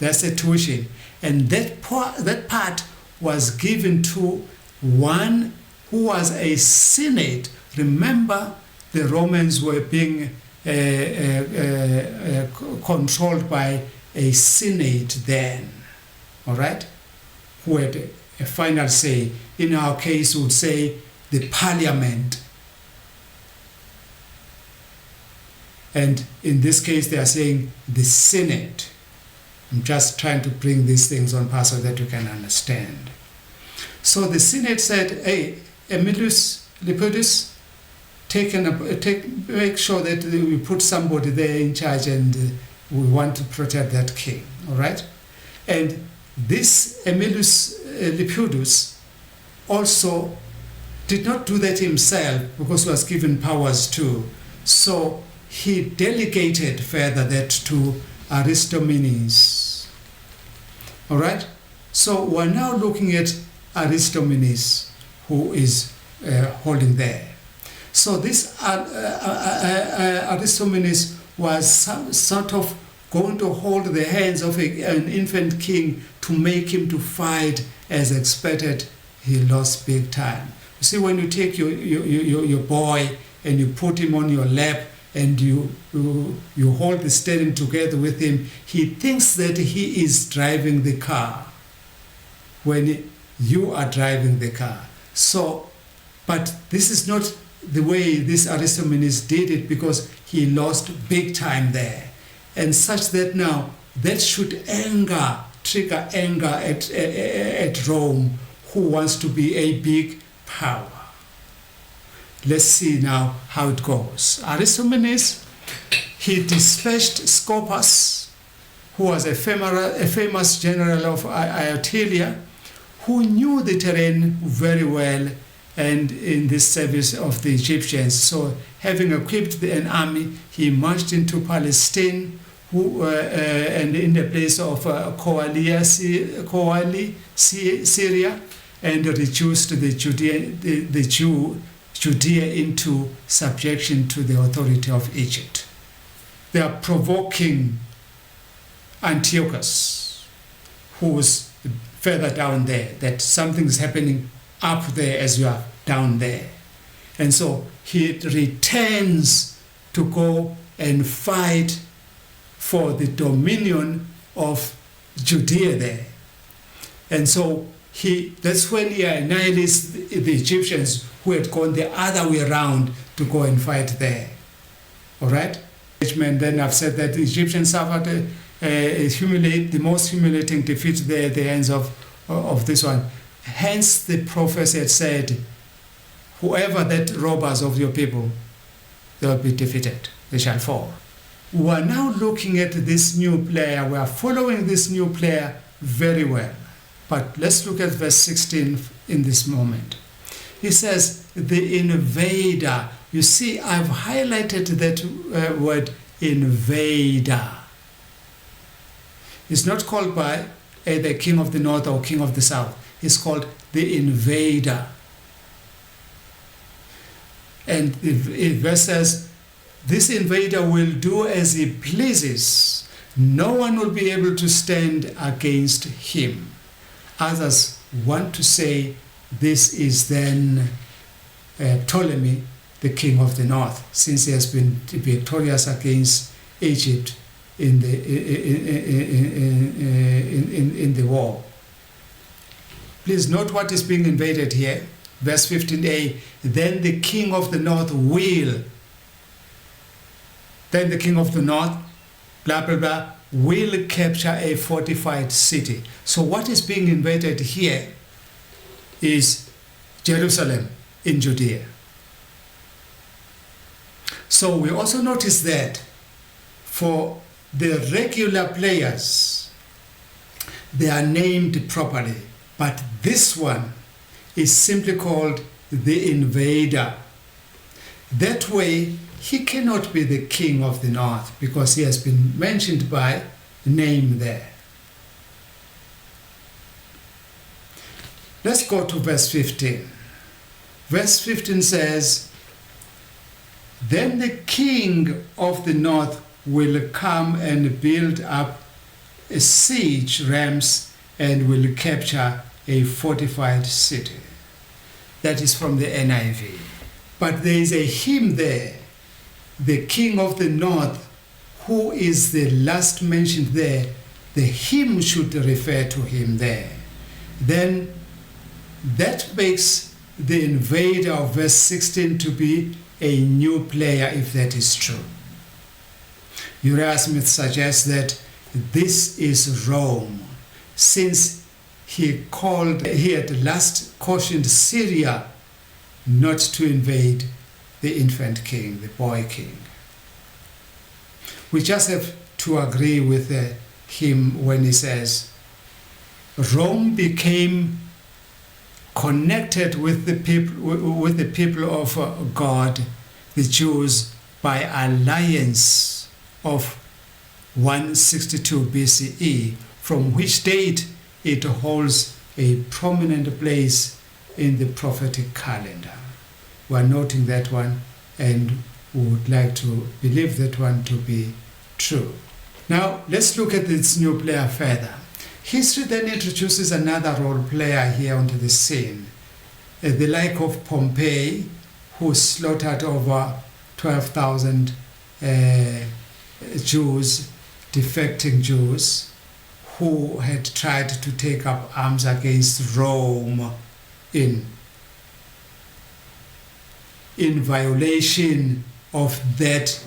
That's the tuition. And that part was given to one who was a senate. Remember, the Romans were being controlled by a senate then. All right? Who had a final say. In our case, we would say the parliament. And in this case, they are saying the Senate. I'm just trying to bring these things on path so that you can understand. So the Senate said, hey, Emilius Lepidus, make sure that we put somebody there in charge, and we want to protect that king, all right? And this Emilius Lepidus also did not do that himself because he was given powers too. So he delegated further that to Aristomenes. All right? So we're now looking at Aristomenes, who is holding there. So this Aristomenes was sort of going to hold the hands of an infant king to make him to fight as expected. He lost big time. You see, when you take your boy and you put him on your lap and you hold the steering together with him, he thinks that he is driving the car when you are driving the car. So, but this is not the way this Aristomenes did it, because he lost big time there. And such that now, that should trigger anger at Rome, who wants to be a big power. Let's see now how it goes. Aristomenes, he dispatched Scopas, who was a famous general of Iotelia, who knew the terrain very well and in this service of the Egyptians. So having equipped an army, he marched into Palestine, and in the place of Syria, and reduced the Judea into subjection to the authority of Egypt. They are provoking Antiochus, who was further down there, that something is happening up there as you are down there. And so he returns to go and fight for the dominion of Judea there. And so that's when he annihilates the Egyptians who had gone the other way around to go and fight there. All right? And then I've said that the Egyptians suffered the most humiliating defeat there at the hands of this one. Hence the prophecy had said, whoever that robbers of your people, they will be defeated. They shall fall. We are now looking at this new player. We are following this new player very well. But let's look at verse 16 in this moment. He says, the invader. You see, I've highlighted that word invader. It's not called by either king of the north or king of the south. It's called the invader. And the verse says, this invader will do as he pleases. No one will be able to stand against him. Others want to say this is then Ptolemy, the king of the north, since he has been victorious against Egypt in the war. Please note what is being invaded here. Verse 15a, then the king of the north will. Then the king of the north, blah, blah, blah, will capture a fortified city. So what is being invaded here is Jerusalem in Judea. So we also notice that for the regular players, they are named properly, but this one is simply called the invader. That way, he cannot be the king of the north because he has been mentioned by name there. Let's go to verse 15. Verse 15 says, then the king of the north will come and build up a siege rams and will capture a fortified city. That is from the NIV. But there is a him there, the king of the north, who is the last mentioned there. The him should refer to him there. Then that makes the invader of verse 16 to be a new player, if that is true. Uriah Smith suggests that this is Rome, since he had last cautioned Syria not to invade the infant king, the boy king. We just have to agree with him when he says, Rome became connected with the people of God, the Jews, by alliance of 162 BCE, from which date it holds a prominent place in the prophetic calendar. We are noting that one and would like to believe that one to be true. Now, let's look at this new player further. History then introduces another role player here onto the scene, the like of Pompey, who slaughtered over 12,000 Jews, defecting Jews, who had tried to take up arms against Rome in violation of that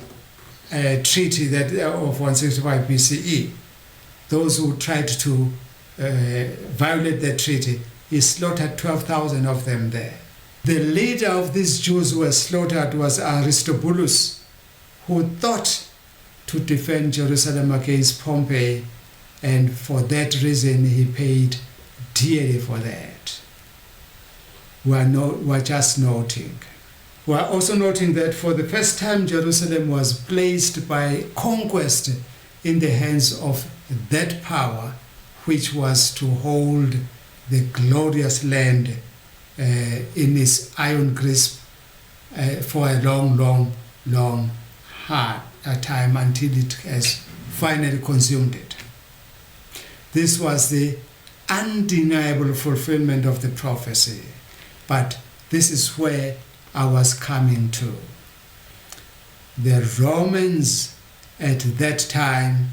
treaty of 165 BCE. Those who tried to violate that treaty, he slaughtered 12,000 of them there. The leader of these Jews who were slaughtered was Aristobulus, who thought to defend Jerusalem against Pompey, and for that reason he paid dearly for that. We're just noting. We're also noting that for the first time Jerusalem was placed by conquest in the hands of that power, which was to hold the glorious land in its iron grasp for a long hard time until it has finally consumed it. This was the undeniable fulfillment of the prophecy, but this is where I was coming to. The Romans at that time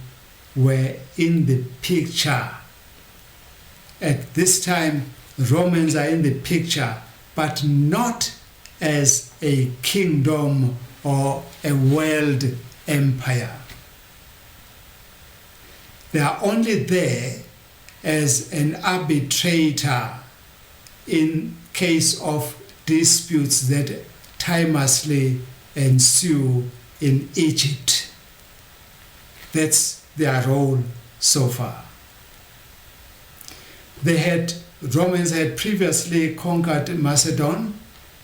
were in the picture. At this time, Romans are in the picture, but not as a kingdom or a world empire. They are only there as an arbitrator in case of disputes that timelessly ensue in Egypt. That's their role so far. Romans had previously conquered Macedon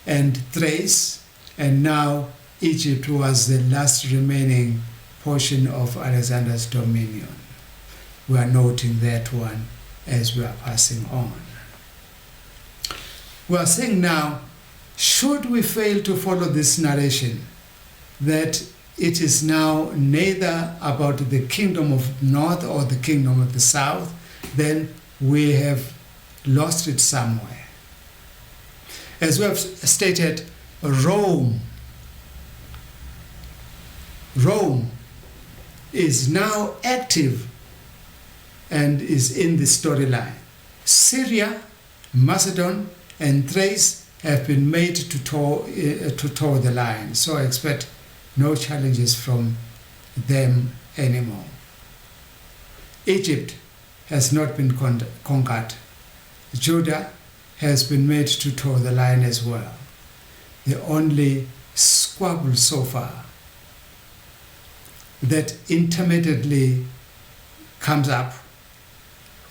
and Thrace, and now Egypt was the last remaining portion of Alexander's dominion. We are noting that one as we are passing on. We are saying now, should we fail to follow this narration, that it is now neither about the kingdom of the north or the kingdom of the south, then we have lost it somewhere. As we have stated, Rome is now active and is in the storyline. Syria, Macedon, and Thrace have been made to toe the line, so I expect no challenges from them anymore. Egypt has not been conquered. Judah has been made to toe the line as well. The only squabble so far that intermittently comes up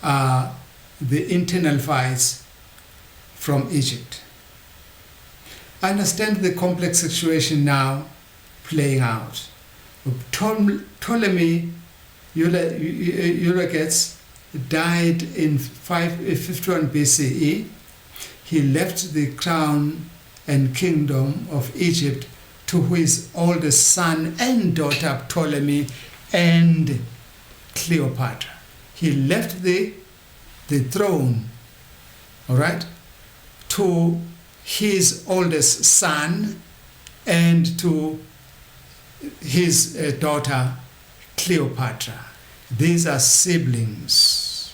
are the internal fights from Egypt. I understand the complex situation now playing out. Ptolemy Euergetes died in 551 BCE. He left the crown and kingdom of Egypt to his oldest son and daughter Ptolemy and Cleopatra. He left the throne, all right, to his oldest son and to his daughter Cleopatra. These are siblings.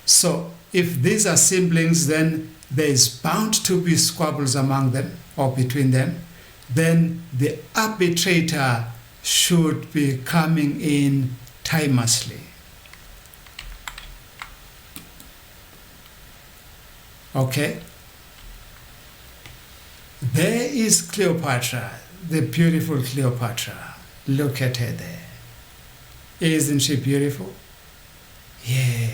So if these are siblings, then there is bound to be squabbles among them or between them. Then the arbitrator should be coming in timelessly. Okay? There is Cleopatra, the beautiful Cleopatra. Look at her there. Isn't she beautiful? Yeah,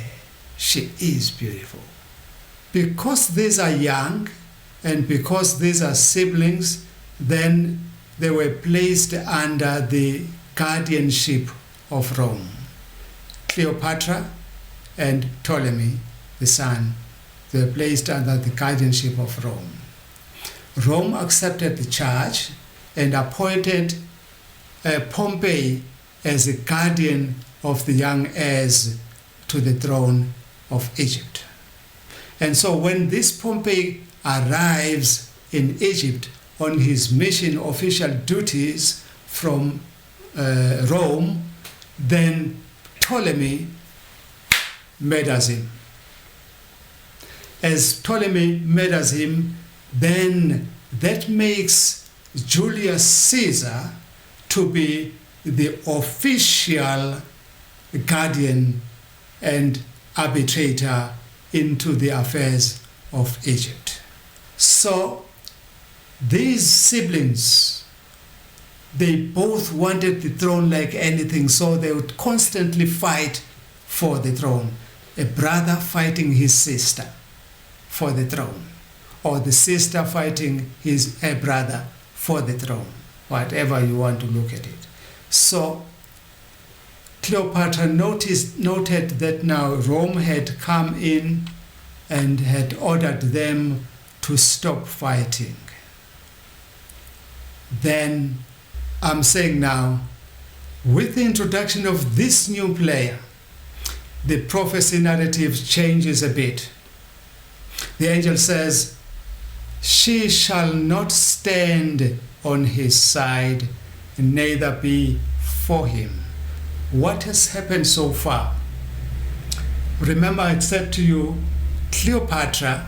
she is beautiful. Because these are young and because these are siblings, then they were placed under the guardianship of Rome. Cleopatra and Ptolemy, the son, they were placed under the guardianship of Rome. Rome accepted the charge and appointed Pompey as a guardian of the young heirs to the throne of Egypt. And so when this Pompey arrives in Egypt on his mission official duties from Rome, then Ptolemy murders him. As Ptolemy murders him, then that makes Julius Caesar to be the official guardian and arbitrator into the affairs of Egypt. So these siblings, they both wanted the throne like anything, so they would constantly fight for the throne. A brother fighting his sister for the throne, or the sister fighting her brother for the throne, whatever you want to look at it. So Cleopatra noted that now Rome had come in and had ordered them to stop fighting. Then I'm saying now, with the introduction of this new player, the prophecy narrative changes a bit. The angel says, "She shall not stand on his side, neither be for him." What has happened so far? Remember, I said to you, Cleopatra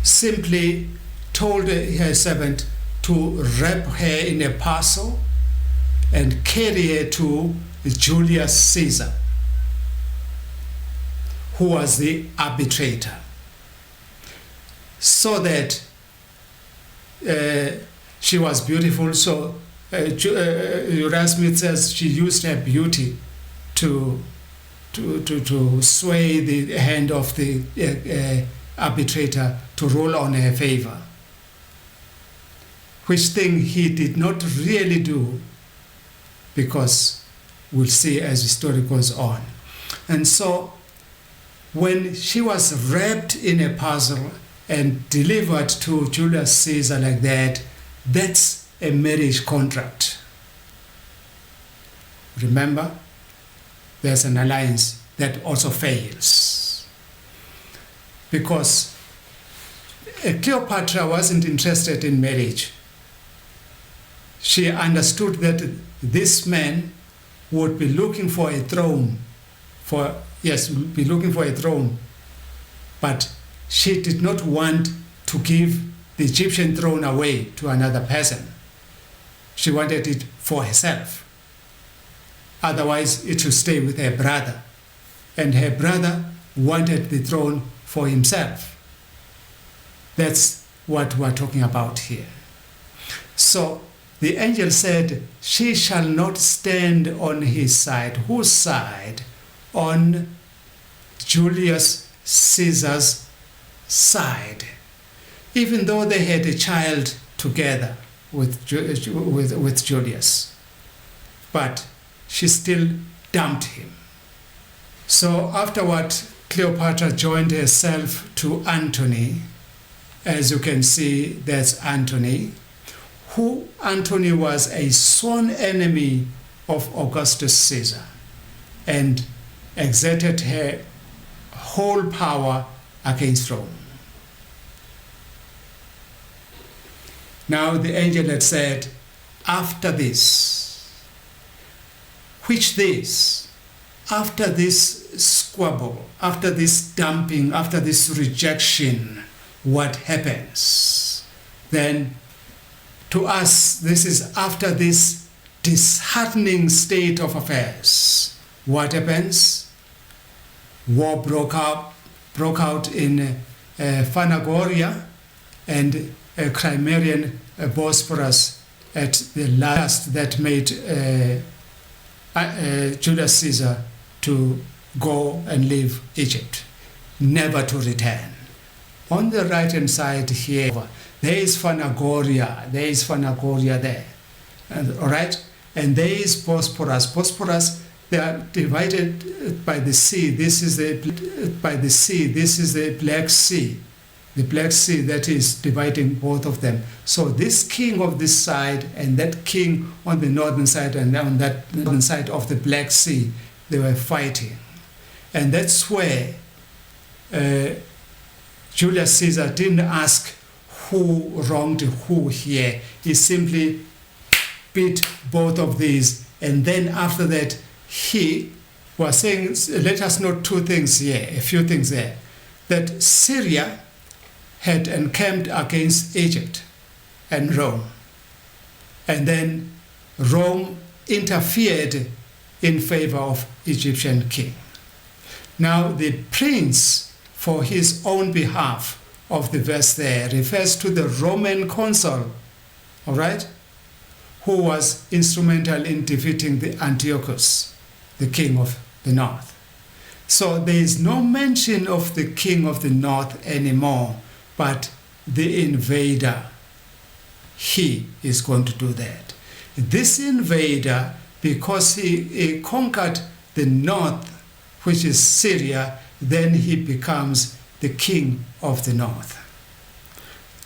simply told her servant to wrap her in a parcel and carry her to Julius Caesar, who was the arbitrator, so that she was beautiful. So Erasmus says she used her beauty to sway the hand of the arbitrator to rule on her favor, which thing he did not really do, because we'll see as the story goes on. And so when she was wrapped in a parcel and delivered to Julius Caesar like that, that's a marriage contract. Remember, there's an alliance that also fails. Because Cleopatra wasn't interested in marriage. She understood that this man would be looking for a throne, but she did not want to give the Egyptian throne away to another person. She wanted it for herself. Otherwise, it should stay with her brother. And her brother wanted the throne for himself. That's what we're talking about here. So the angel said, "She shall not stand on his side." Whose side? On Julius Caesar's side. Even though they had a child together with Julius. But she still dumped him. So afterward, Cleopatra joined herself to Antony. As you can see, that's Antony. Antony was a sworn enemy of Augustus Caesar and exerted her whole power against Rome. Now the angel had said, after this, after this squabble, after this dumping, after this rejection, what happens? Then to us, this is after this disheartening state of affairs. What happens? War broke out in Phanagoria, and a Crimean Bosphorus at the last that made Julius Caesar to go and leave Egypt, never to return. On the right-hand side here, there is Phanagoria there, all right? And there is Bosphorus. Bosphorus, they are divided by the sea. This is the Black Sea. The Black Sea that is dividing both of them. So this king of this side and that king on the northern side and on that northern side of the Black Sea, they were fighting. And that's where Julius Caesar didn't ask who wronged who here. He simply beat both of these. And then after that, he was saying, let us note two things here, a few things there. That Syria had encamped against Egypt and Rome. And then Rome interfered in favor of Egyptian king. Now the prince, for his own behalf of the verse there, refers to the Roman consul, all right, who was instrumental in defeating the Antiochus, the king of the north. So there is no mention of the king of the north anymore, but the invader, he is going to do that. This invader, because he conquered the north, which is Syria, then he becomes the king of the north.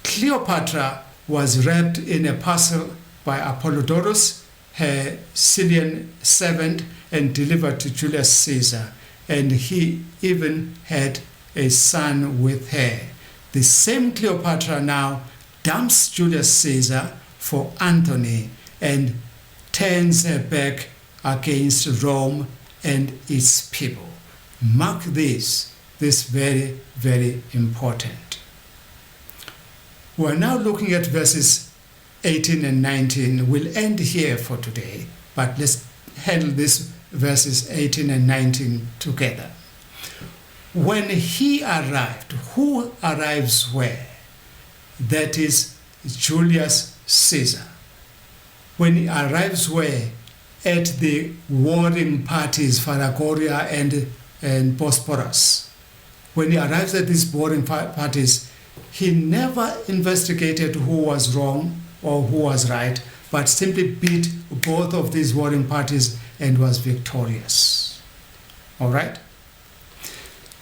Cleopatra was wrapped in a parcel by Apollodorus, her Syrian servant, and delivered to Julius Caesar. And he even had a son with her. The same Cleopatra now dumps Julius Caesar for Antony and turns her back against Rome and its people. Mark this very, very important. We're now looking at verses 18 and 19. We'll end here for today, but let's handle these verses 18 and 19 together. When he arrived, who arrives where? That is Julius Caesar. When he arrives where? At the warring parties, Phanagoria and Bosporus. When he arrives at these warring parties, he never investigated who was wrong or who was right, but simply beat both of these warring parties and was victorious. All right?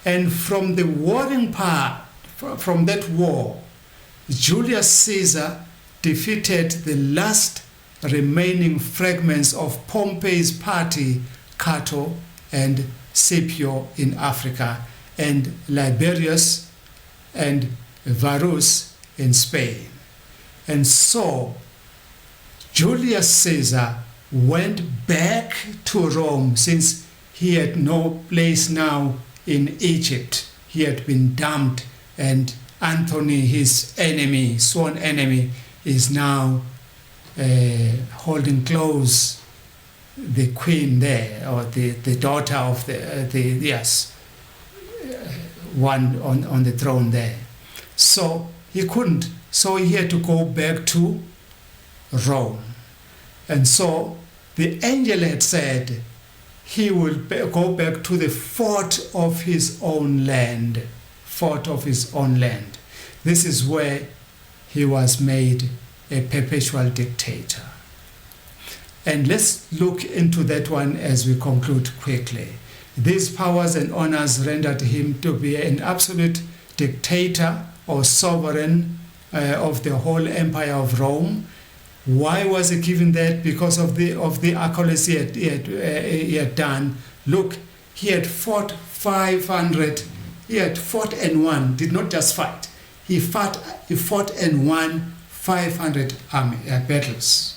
And from the warring part, from that war, Julius Caesar defeated the last remaining fragments of Pompey's party, Cato and Scipio in Africa, and Liberius and Varus in Spain. And so Julius Caesar went back to Rome, since he had no place now in Egypt. He had been dumped, and Antony, his enemy, sworn enemy, is now holding close the queen there, or the daughter of one on the throne there. So he couldn't. So he had to go back to Rome. And so the angel had said he will go back to the fort of his own land. Fort of his own land. This is where he was made a perpetual dictator. And let's look into that one as we conclude quickly. These powers and honors rendered him to be an absolute dictator or sovereign of the whole empire of Rome. Why was he given that? Because of the accolades he had done. Look, he had fought 500. He had fought and won. Did not just fight. He fought and won 500 battles.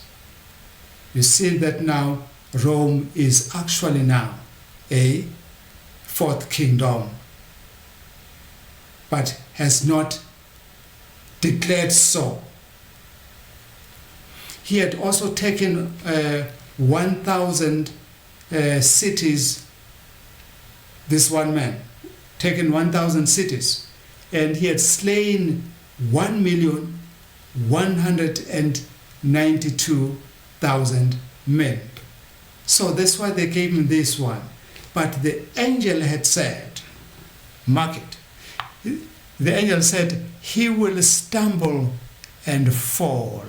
You see that now Rome is actually now a fourth kingdom, but has not declared so. He had also taken 1,000 cities, this one man, taken 1,000 cities, and he had slain 1,192,000 men. So that's why they gave him this one. But the angel had said, mark it, the angel said, he will stumble and fall.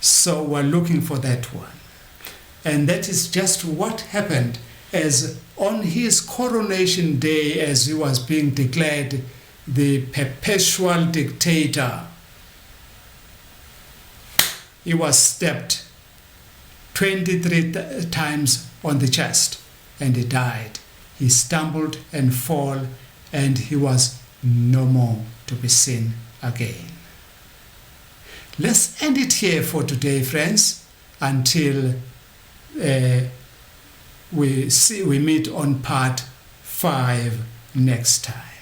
So we're looking for that one. And that is just what happened as on his coronation day, as he was being declared the perpetual dictator. He was stabbed 23 times on the chest and he died. He stumbled and fell, and he was no more to be seen again. Let's end it here for today, friends, until we meet on part 5 next time.